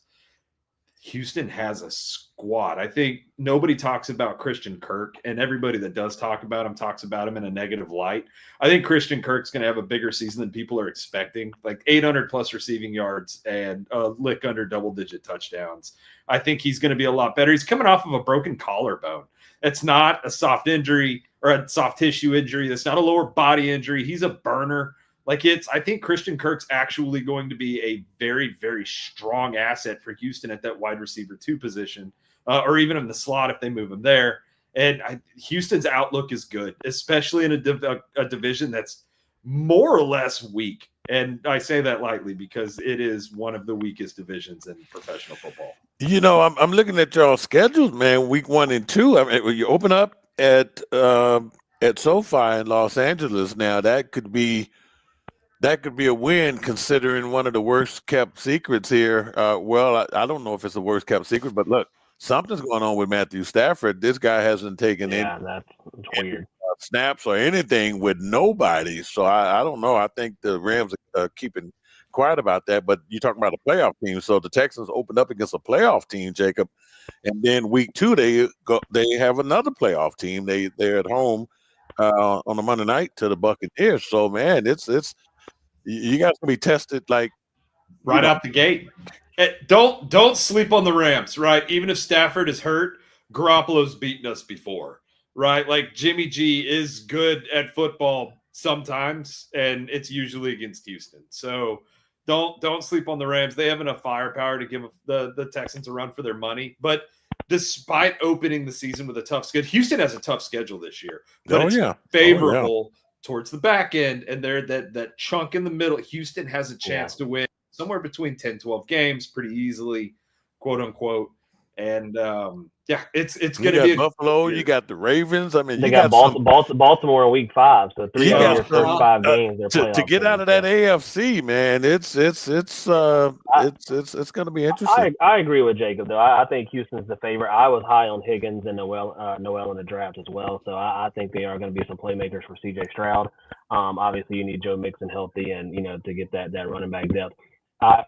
Houston has a squad. I think nobody talks about Christian Kirk, and everybody that does talk about him talks about him in a negative light. I think Christian Kirk's going to have a bigger season than people are expecting, like 800 plus receiving yards and a lick under double-digit touchdowns. I think he's going to be a lot better. He's coming off of a broken collarbone. It's not a soft injury or a soft tissue injury. That's not a lower body injury. He's a burner. I think Christian Kirk's actually going to be a very, very strong asset for Houston at that wide receiver 2 position, or even in the slot if they move him there. And Houston's outlook is good, especially in a division that's more or less weak. And I say that lightly because it is one of the weakest divisions in professional football. I'm looking at y'all's schedules, man. Week 1 and 2. When you open up at SoFi in Los Angeles now, that could be a win considering one of the worst kept secrets here. I don't know if it's the worst kept secret, but look, something's going on with Matthew Stafford. This guy hasn't taken that's weird. Snaps or anything with nobody. So I don't know. I think the Rams are keeping quiet about that. But you're talking about a playoff team. So the Texans opened up against a playoff team, Jacob. And then week 2, they have another playoff team. They're at home on a Monday night to the Buccaneers. So, man, it's you guys can be tested right out the gate. Don't sleep on the Rams, right? Even if Stafford is hurt, Garoppolo's beaten us before, right? Jimmy G is good at football sometimes, and it's usually against Houston. So don't sleep on the Rams. They have enough firepower to give the Texans a run for their money. But despite opening the season with a tough schedule, Houston has a tough schedule this year. But it's favorable towards the back end, and they're that chunk in the middle. Houston has a chance to win somewhere between 10, 12 games pretty easily, quote unquote. And it's going to be Buffalo. You got the Ravens. They got Baltimore in week 5. So 3 of your first 5 games to get out of that AFC, man. It's going to be interesting. I agree with Jacob though. I think Houston's the favorite. I was high on Higgins and Noel in the draft as well. So I think they are going to be some playmakers for CJ Stroud. Obviously you need Joe Mixon healthy and to get that running back depth.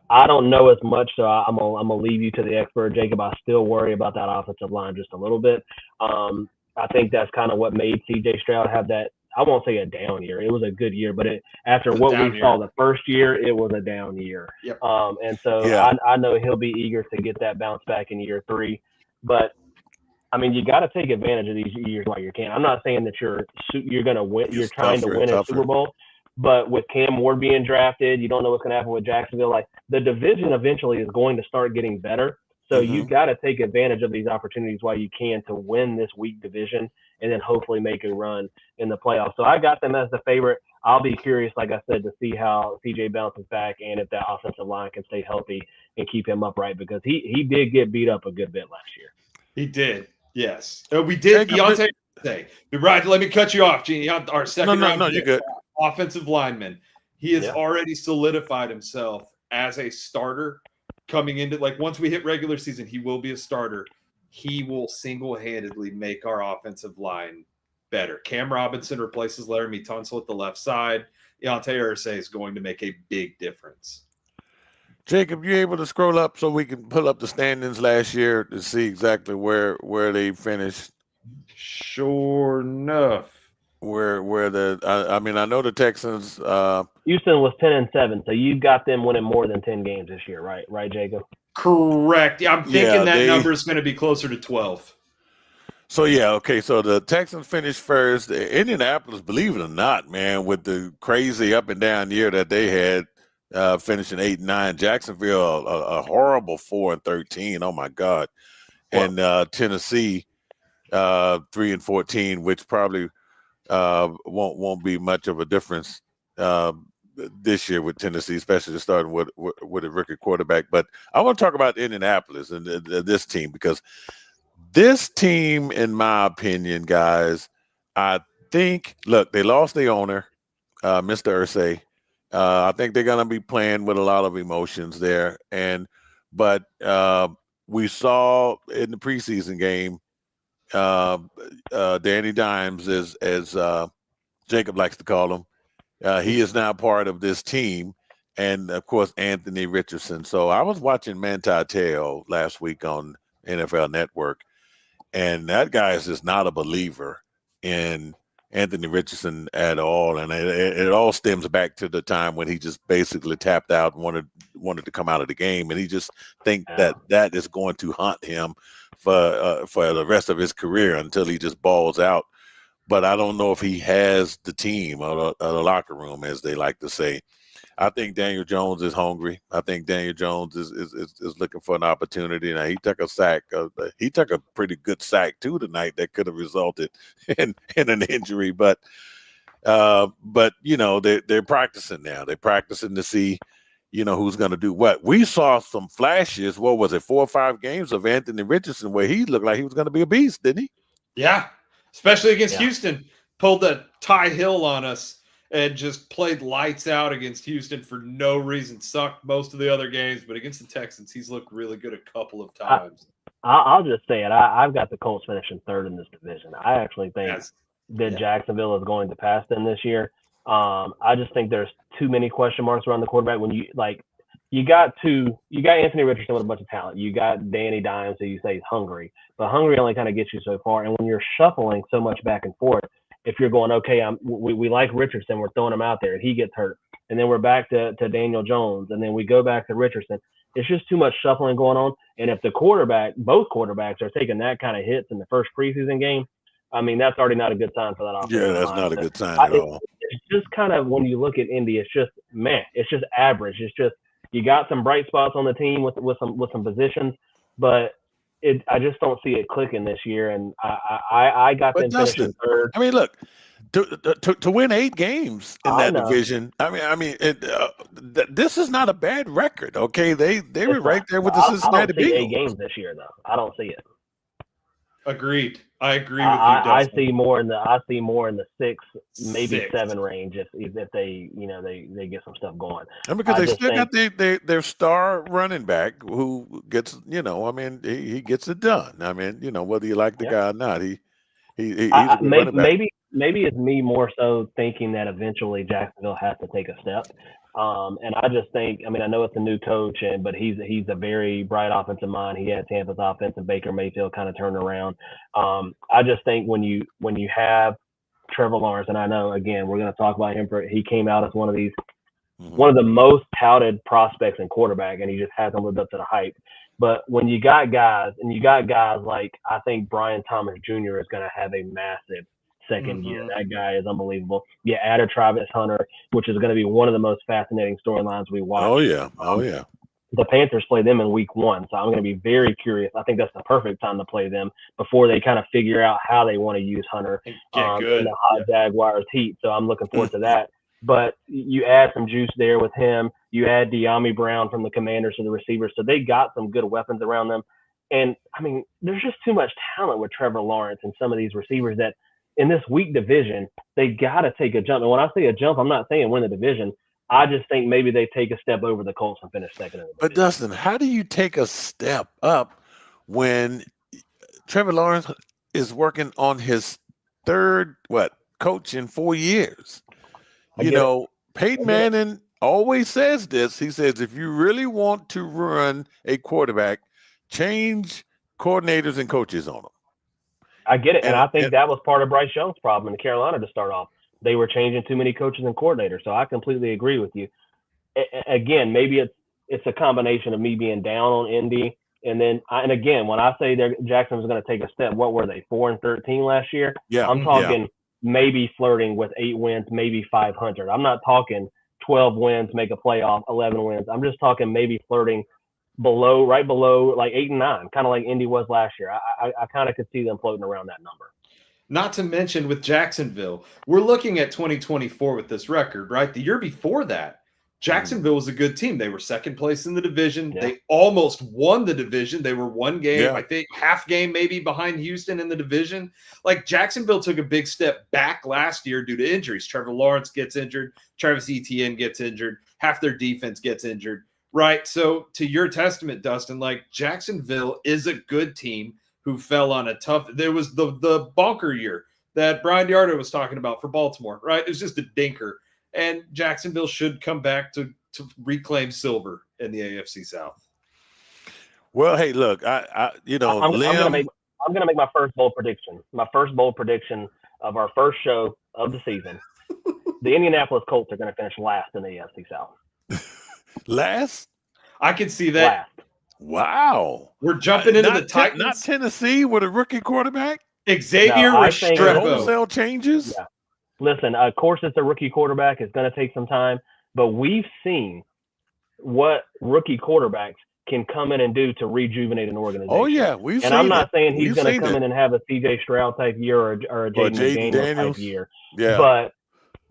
I don't know as much, so I'm gonna leave you to the expert, Jacob. I still worry about that offensive line just a little bit. I think that's kind of what made CJ Stroud have that. I won't say a down year. It was a good year, but after what we saw the first year, it was a down year. Yep. And so I know he'll be eager to get that bounce back in year 3. But you got to take advantage of these years while you can. I'm not saying that you're going to win. You're trying to win a Super Bowl. But with Cam Ward being drafted, you don't know what's going to happen with Jacksonville. The division eventually is going to start getting better. So you got to take advantage of these opportunities while you can to win this weak division and then hopefully make a run in the playoffs. So I got them as the favorite. I'll be curious, like I said, to see how CJ bounces back and if that offensive line can stay healthy and keep him upright, because he did get beat up a good bit last year. He did, yes. We did. Deontay, right, let me cut you off, Gene. Our second round you're good. Offensive lineman. He has already solidified himself as a starter coming into, like, once we hit regular season, he will be a starter. He will single-handedly make our offensive line better. Cam Robinson replaces Laramie Tunsil at the left side. Deontay Irsay is going to make a big difference. Jacob, you able to scroll up so we can pull up the standings last year to see exactly where they finished? Sure enough. Where I know the Texans. Houston was 10-7, so you got them winning more than 10 games this year, right? Right, Jacob? Correct. I'm thinking that number is going to be closer to 12. So so the Texans finished first. Indianapolis, believe it or not, man, with the crazy up and down year that they had, finishing 8-9. Jacksonville, a horrible 4-13. Oh my God, and Tennessee, 3-14, which probably won't be much of a difference this year with Tennessee, especially starting with a rookie quarterback. But I want to talk about Indianapolis and this team, because this team, in my opinion, guys, I think, look, they lost their owner, Mr. Irsay. I think they're going to be playing with a lot of emotions there. But we saw in the preseason game, Danny Dimes, as Jacob likes to call him, he is now part of this team. And, of course, Anthony Richardson. So I was watching Manti Te'o last week on NFL Network, and that guy is just not a believer in Anthony Richardson at all. And it all stems back to the time when he just basically tapped out and wanted to come out of the game. And he just think that is going to haunt him for the rest of his career until he just balls out. But I don't know if he has the team or the locker room, as they like to say. I think Daniel Jones is hungry. I think Daniel Jones is looking for an opportunity. Now, he took a sack. He took a pretty good sack too tonight that could have resulted in an injury. But you know, they're practicing now. They're practicing to see, you know, who's going to do what. We saw some flashes. What was it, 4 or 5 games of Anthony Richardson where he looked like he was going to be a beast, didn't he? Yeah, especially against Houston. Pulled the Ty Hill on us and just played lights out against Houston for no reason. Sucked most of the other games, but against the Texans, he's looked really good a couple of times. I'll just say it. I've got the Colts finishing third in this division. I actually think that Jacksonville is going to pass them this year. I just think there's too many question marks around the quarterback. When you got Anthony Richardson with a bunch of talent. You got Danny Dimes, who you say is hungry, but hungry only kind of gets you so far. And when you're shuffling so much back and forth, if you're going, okay, we like Richardson, we're throwing him out there, and he gets hurt, and then we're back to Daniel Jones, and then we go back to Richardson. It's just too much shuffling going on. And if both quarterbacks are taking that kind of hits in the first preseason game, I mean, that's already not a good sign for that offense. Yeah, that's not a good sign at all. It's just kind of, when you look at Indy, it's just, it's just average. It's just, you got some bright spots on the team with some positions, but I just don't see it clicking this year, and I got them finishing third. I mean, look, to win 8 games in that division. I mean, this is not a bad record. Okay, they were right there with the Cincinnati Bengals. I don't see 8 games this year, though. I don't see it. Agreed. I agree with you. I see more in the 6, maybe 7 range if they they get some stuff going. And because they still got their star running back who gets, he gets it done. I mean, whether you like the guy or not, he's a maybe it's me more so thinking that eventually Jacksonville has to take a step. And I just think, I know it's a new coach, but he's a very bright offensive mind. He had Tampa's offense and Baker Mayfield kind of turned around. I just think when you have Trevor Lawrence, and I know, again, we're going to talk about him. He came out as one of the most touted prospects in quarterback, and he just hasn't lived up to the hype. But when you got guys like, I think Brian Thomas Jr. is going to have a massive second year. That guy is unbelievable. You added Travis Hunter, which is going to be one of the most fascinating storylines we watch. Oh yeah. The Panthers play them in week 1, so I'm going to be very curious. I think that's the perfect time to play them before they kind of figure out how they want to use Hunter in the hot Jaguars heat. So I'm looking forward to that. but you add some juice there with him. You add De'Ami Brown from the Commanders to the receivers, so they got some good weapons around them. And I mean, there's just too much talent with Trevor Lawrence and some of these receivers that in this weak division, they got to take a jump. And when I say a jump, I'm not saying win the division. I just think maybe they take a step over the Colts and finish second in the division. But Dustin, how do you take a step up when Trevor Lawrence is working on his third coach in 4 years? Peyton Manning always says this. He says, if you really want to run a quarterback, change coordinators and coaches on them. I get it. And I think that was part of Bryce Young's problem in Carolina to start off. They were changing too many coaches and coordinators. So I completely agree with you. Again, maybe it's a combination of me being down on Indy. And then, again, when I say Jackson was going to take a step, what were they, 4-13 last year? Yeah. I'm talking maybe flirting with 8 wins, maybe 500. I'm not talking 12 wins, make a playoff, 11 wins. I'm just talking maybe flirting right below like 8 and 9, kind of like Indy was last year. I kind of could see them floating around that number. Not to mention with Jacksonville, we're looking at 2024 with this record, right? The year before that, Jacksonville was a good team. They were second place in the division. Yeah. They almost won the division. They were one game, I think half game maybe behind Houston in the division. Like Jacksonville took a big step back last year due to injuries. Trevor Lawrence gets injured. Travis Etienne gets injured. Half their defense gets injured, right? So to your testament, Dustin, like Jacksonville is a good team who fell on a tough – there was the bonker year that Brian Yardo was talking about for Baltimore, right? It was just a dinker. And Jacksonville should come back to reclaim silver in the AFC South. Well, hey, look, I'm gonna make my first bold prediction. My first bold prediction of our first show of the season. The Indianapolis Colts are going to finish last in the AFC South. Last? I can see that. Last. Wow. We're jumping into the Titans. Not Tennessee with a rookie quarterback? Xavier Restrepo. Wholesale changes? Yeah. Listen, of course, it's a rookie quarterback. It's going to take some time. But we've seen what rookie quarterbacks can come in and do to rejuvenate an organization. Oh, yeah. I'm not saying he's going to come in and have a C.J. Stroud type year or a Jaden Daniels type year. Yeah.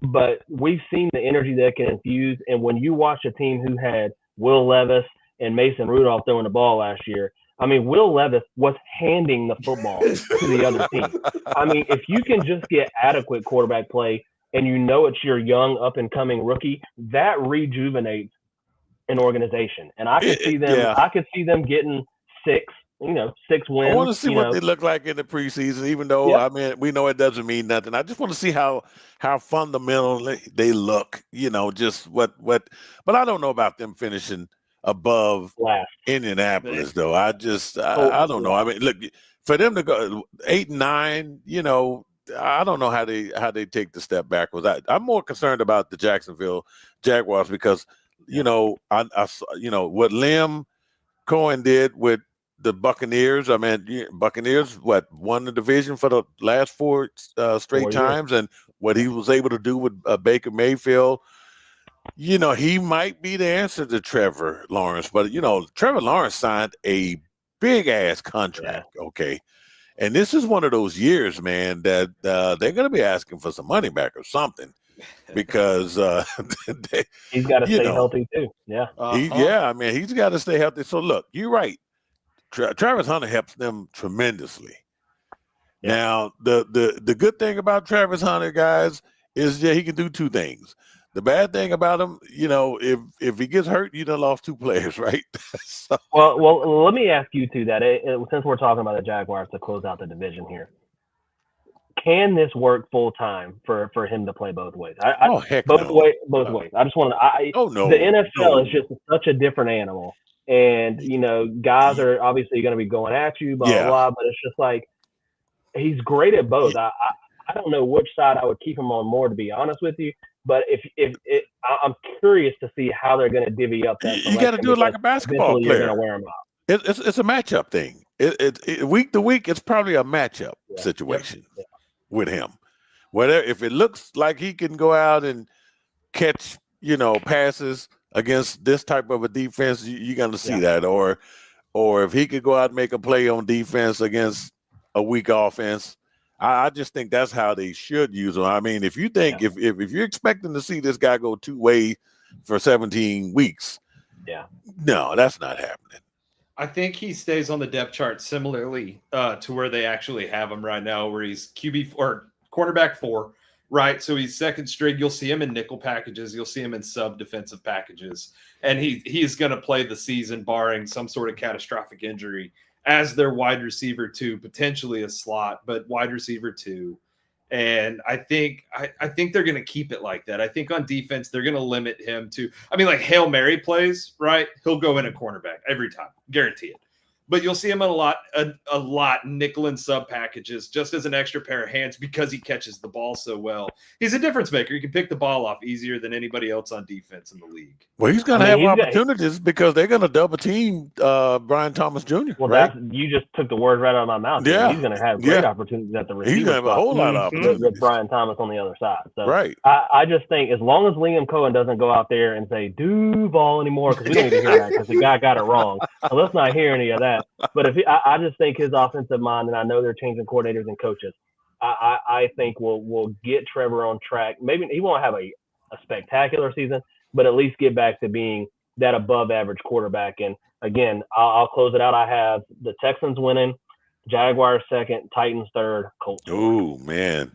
But we've seen the energy that can infuse. And when you watch a team who had Will Levis and Mason Rudolph throwing the ball last year, I mean, Will Levis was handing the football to the other team. I mean, if you can just get adequate quarterback play and you know it's your young up-and-coming rookie, that rejuvenates an organization. And I could see them. I could see them getting 6 wins. I want to see what they look like in the preseason, even though I mean we know it doesn't mean nothing. I just want to see how fundamental they look. Just what. But I don't know about them finishing above Indianapolis, though. I don't know. I mean, look, for them to go 8 and 9, I don't know how they take the step backwards. I'm more concerned about the Jacksonville Jaguars because I what Liam Cohen did with the Buccaneers. I mean, Buccaneers won the division for the last 4 straight times, and what he was able to do with Baker Mayfield. He might be the answer to Trevor Lawrence, but Trevor Lawrence signed a big ass contract. Okay. And this is one of those years, man, that they're going to be asking for some money back or something because he's got to stay healthy too. Yeah. I mean, he's got to stay healthy. So look, you're right. Travis Hunter helps them tremendously. Yeah. Now, the good thing about Travis Hunter, guys, is that he can do 2 things. The bad thing about him, if he gets hurt, you done lost 2 players, right? So. Well, let me ask you too that since we're talking about the Jaguars to close out the division here, can this work full time for him to play both ways? Both ways. I just want to. The NFL is just such a different animal, and guys are obviously going to be going at you, blah blah blah. But it's just like he's great at both. I don't know which side I would keep him on more, to be honest with you. But I'm curious to see how they're going to divvy up that. You got to do it like a basketball player. You're wear them out. It's a matchup thing. It week to week, it's probably a matchup situation with him. If it looks like he can go out and catch, passes against this type of a defense, you're going to see that. Or if he could go out and make a play on defense against a weak offense, I just think that's how they should use him. I mean, if you think if you're expecting to see this guy go two-way for 17 weeks, no, that's not happening. I think he stays on the depth chart similarly to where they actually have him right now, where he's QB or quarterback 4, right? So he's second string. You'll see him in nickel packages. You'll see him in sub defensive packages, and he's going to play the season barring some sort of catastrophic injury as their wide receiver 2, potentially a slot, but wide receiver 2. And I think they're going to keep it like that. I think on defense, they're going to limit him to, I mean, like Hail Mary plays, right? He'll go in a cornerback every time, guarantee it. But you'll see him in a lot nickel and sub packages just as an extra pair of hands because he catches the ball so well. He's a difference maker. He can pick the ball off easier than anybody else on defense in the league. Well, he's going to have opportunities because they're going to double team Brian Thomas Jr. Well, right? you just took the words right out of my mouth. Yeah. He's going to have great opportunities at the receiver. He's going to have a whole lot of opportunities with Brian Thomas on the other side. So right. I just think as long as Liam Cohen doesn't go out there and say Duval anymore, because we don't need to hear that because the guy got it wrong. So let's not hear any of that. But if I just think his offensive mind, and I know they're changing coordinators and coaches, I think we'll get Trevor on track. Maybe he won't have a spectacular season, but at least get back to being that above average quarterback. And again, I'll close it out. I have the Texans winning, Jaguars second, Titans third, Colts. Oh man,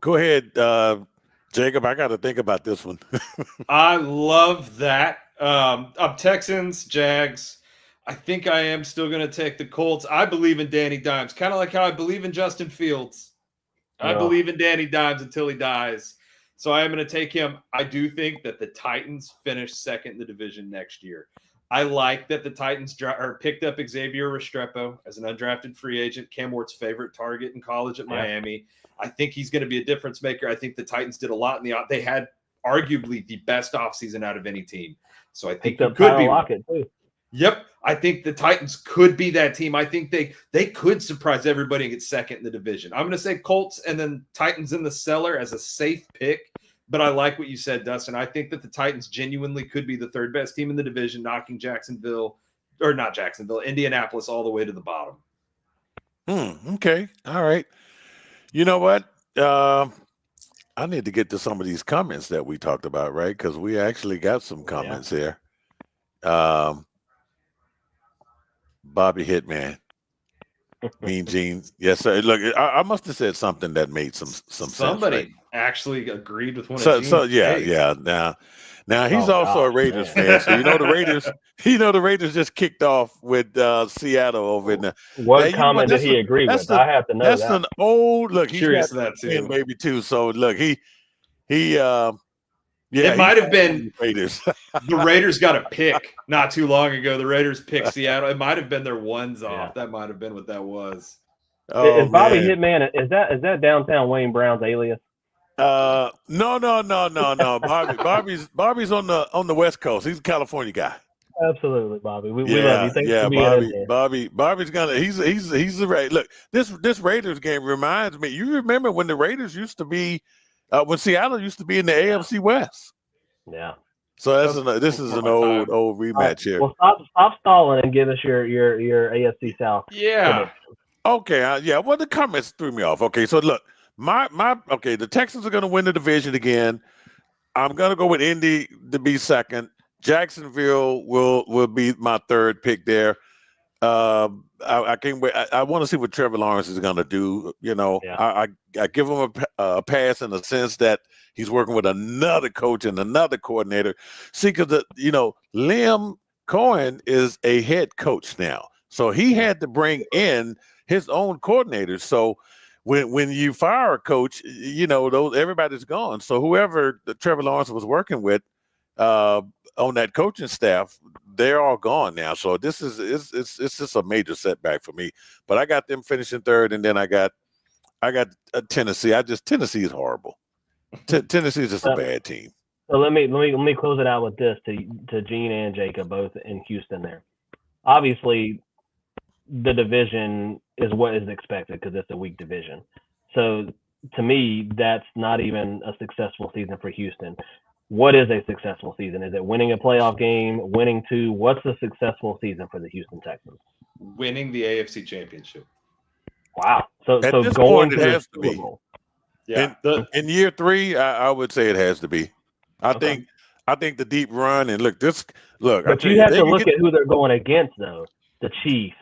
go ahead, Jacob. I got to think about this one. I love that. Up Texans, Jags. I think I am still going to take the Colts. I believe in Danny Dimes, kind of like how I believe in Justin Fields. I believe in Danny Dimes until he dies. So I am going to take him. I do think that the Titans finish second in the division next year. I like that the Titans picked up Xavier Restrepo as an undrafted free agent, Cam Wart's favorite target in college at Miami. I think he's going to be a difference maker. I think the Titans did a lot they had arguably the best offseason out of any team. So I think it could be Lockett too. Yep. I think the Titans could be that team. I think they could surprise everybody and get second in the division. I'm going to say Colts and then Titans in the cellar as a safe pick. But I like what you said, Dustin. I think that the Titans genuinely could be the third best team in the division, knocking Indianapolis all the way to the bottom. Okay. All right. You know what? I need to get to some of these comments that we talked about, right? Because we actually got some comments here. Bobby Hitman, MeanGene. Yes, sir. Look, I must have said something that made some Somebody sense, right? actually agreed with one of yeah. Now he's also a Raiders fan. So the Raiders just kicked off with Seattle over in the. What comment did he agree with? I have to know that's that. an old look. He's curious that too, maybe too. So look, he. It might have been Raiders. The Raiders got a pick not too long ago. The Raiders picked Seattle. It might have been their ones off. That might have been what that was. Is Bobby Hitman? Is that downtown Wayne Brown's alias? No. Bobby's on the West Coast. He's a California guy. Absolutely, Bobby. We love you. Thanks for being here. Bobby's gonna. He's the right. Look, this Raiders game reminds me. You remember when the Raiders used to be. When Seattle used to be in the AFC West. Yeah. So this is an old rematch here. Well, stop stalling and give us your AFC South. Yeah. Okay. Well, the comments threw me off. Okay. So look, the Texans are going to win the division again. I'm going to go with Indy to be second. Jacksonville will be my third pick there. I can't wait. I want to see what Trevor Lawrence is going to do. I give him a pass in the sense that he's working with another coach and another coordinator. See, because Liam Cohen is a head coach now, so he had to bring in his own coordinators. So when you fire a coach, everybody's gone. So whoever Trevor Lawrence was working with on that coaching staff, they're all gone now. So it's just a major setback for me. But I got them finishing third, and then I got Tennessee. Tennessee is horrible. Tennessee is just a bad team. So let me close it out with this to Gene and Jacob, both in Houston. There, obviously, the division is what is expected because it's a weak division. So to me, that's not even a successful season for Houston. What is a successful season? Is it winning a playoff game, winning two? What's a successful season for the Houston Texans? Winning the AFC Championship. Wow. So At this going point, it to the has to Super be. Bowl. Yeah. In year 3, I would say it has to be. I think the deep run and look. I But tell you you, have they to can look get at who they're going against, though. The Chiefs,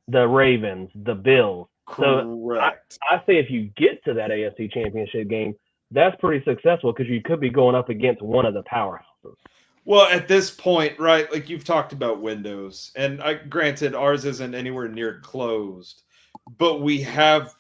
the Ravens, the Bills. Correct. So I say if you get to that AFC Championship game, that's pretty successful because you could be going up against one of the powerhouses. Well, at this point, right, like you've talked about windows, and granted, ours isn't anywhere near closed, but we have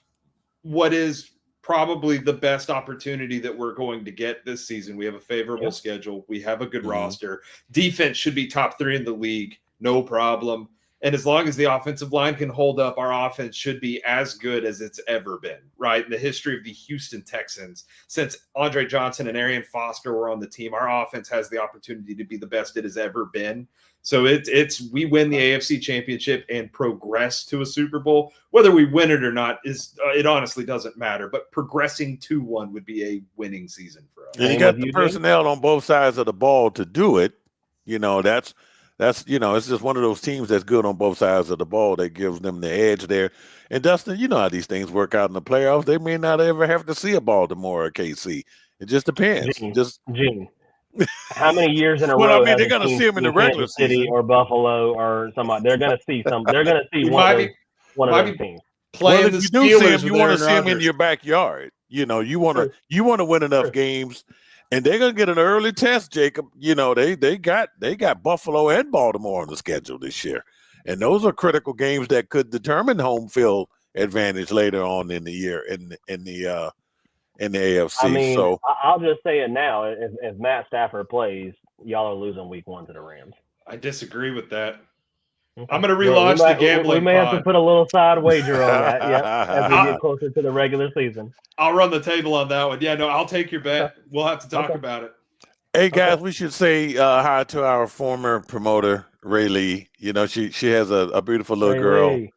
what is probably the best opportunity that we're going to get this season. We have a favorable schedule. We have a good roster. Defense should be top 3 in the league, no problem. And as long as the offensive line can hold up, our offense should be as good as it's ever been, right? In the history of the Houston Texans, since Andre Johnson and Arian Foster were on the team, our offense has the opportunity to be the best it has ever been. So we win the AFC Championship and progress to a Super Bowl. Whether we win it or not it honestly doesn't matter. But progressing to one would be a winning season for us. And you got the personnel on both sides of the ball to do it. That's it's just one of those teams that's good on both sides of the ball that gives them the edge there. And Dustin, you know how these things work out in the playoffs. They may not ever have to see a Baltimore or KC. It just depends. Gene. How many years in a Well, row? I mean, they're going to see them in the regular City season or Buffalo or somebody. They're going to see some. They're going to see one of those teams. Well, if you do see them, you want to see them in your backyard. You want to win enough games, and they're going to get an early test, Jacob. They got Buffalo and Baltimore on the schedule this year, and those are critical games that could determine home field advantage later on in the year in the AFC. I mean, so I'll just say it now. If Matt Stafford plays, y'all are losing week 1 to the Rams. I disagree with that. Okay. I'm going to relaunch the gambling. We may have to put a little side wager on that. As we get closer to the regular season. I'll run the table on that one. Yeah, no, I'll take your bet. We'll have to talk about it. Hey guys, we should say hi to our former promoter, Ray Lee. She has a beautiful little girl. Lee.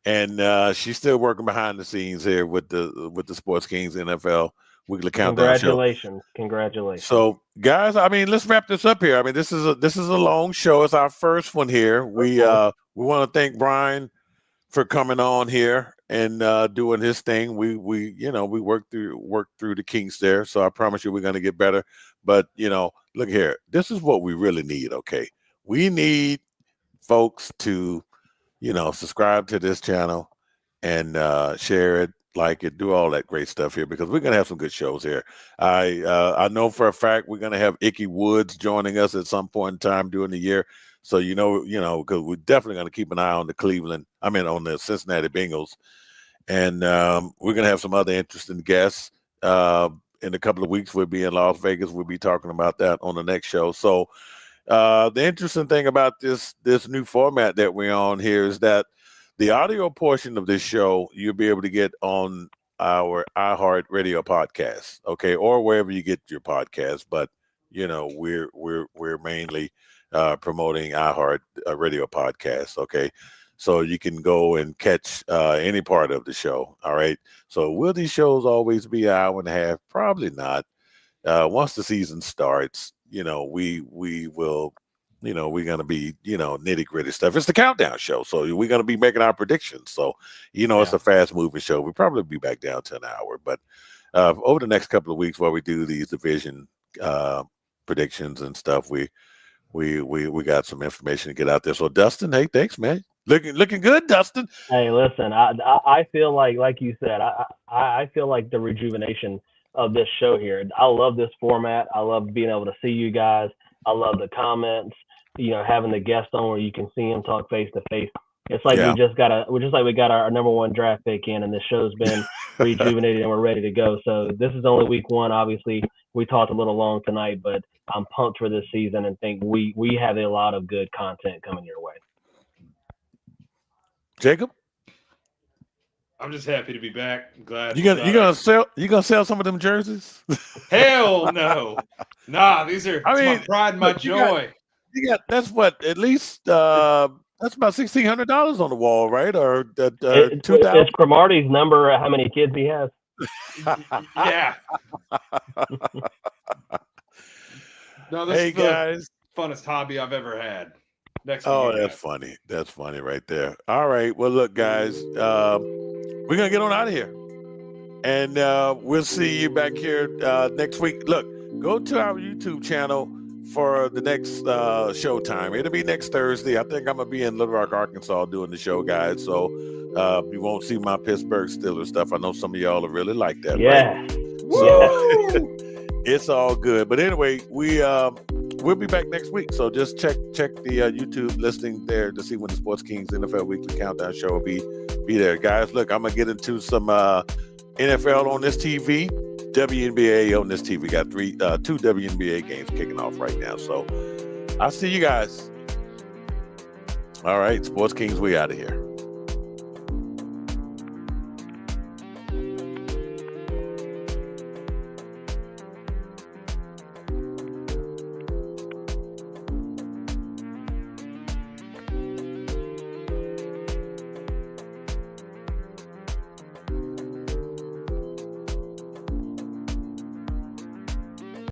And she's still working behind the scenes here with the Sports Kings NFL Weekly Countdown Show. Congratulations. So, guys, I mean, let's wrap this up here. I mean, this is a long show. It's our first one here. We want to thank Brian for coming on here and doing his thing. We worked through the kinks there. So I promise you we're going to get better. But, look here. This is what we really need, okay? We need folks to subscribe to this channel and share it, like it, do all that great stuff here because we're gonna have some good shows here. I know for a fact we're gonna have Icky Woods joining us at some point in time during the year. So because we're definitely gonna keep an eye on the Cincinnati Bengals, and we're gonna have some other interesting guests. In a couple of weeks, we'll be in Las Vegas. We'll be talking about that on the next show. So. The interesting thing about this new format that we're on here is that the audio portion of this show you'll be able to get on our iHeart Radio podcast, okay, or wherever you get your podcast. But we're mainly promoting iHeart Radio podcast, okay. So you can go and catch any part of the show. All right. So will these shows always be an hour and a half? Probably not. Once the season starts. We will, we're going to be, nitty gritty stuff. It's the countdown show. So we're going to be making our predictions. So, it's a fast moving show. We'll probably be back down to an hour, but over the next couple of weeks while we do these division predictions and stuff, we got some information to get out there. So Dustin, hey, thanks, man. Looking good, Dustin. Hey, listen, I feel like you said, I feel like the rejuvenation of this show here. I love this format. I love being able to see you guys. I love the comments, having the guests on where you can see them talk face to face. It's like we got our number 1 draft pick in, and the show's been rejuvenated and we're ready to go. So this is only week 1. Obviously, we talked a little long tonight, but I'm pumped for this season and think we have a lot of good content coming your way. Jacob? I'm just happy to be back. I'm glad you gonna sell some of them jerseys? Hell no. Nah, these are my pride and my joy. You got that's what at least that's about $1,600 on the wall, right? Or $2,000. It's Cromartie's number. How many kids he has? Yeah. No, this is the funnest hobby I've ever had. That's funny. That's funny right there. All right. Well, look, guys. we're going to get on out of here. And we'll see you back here next week. Look, go to our YouTube channel for the next showtime. It'll be next Thursday. I think I'm going to be in Little Rock, Arkansas doing the show, guys. So you won't see my Pittsburgh Steelers stuff. I know some of y'all will really like that. Yeah. Right? So it's all good. But anyway, we'll be back next week. So just check the YouTube listing there to see when the Sports Kings NFL Weekly Countdown Show will be there. Guys, look, I'm going to get into some NFL on this TV, WNBA on this TV. Got two WNBA games kicking off right now. So I'll see you guys. All right, Sports Kings, we out of here.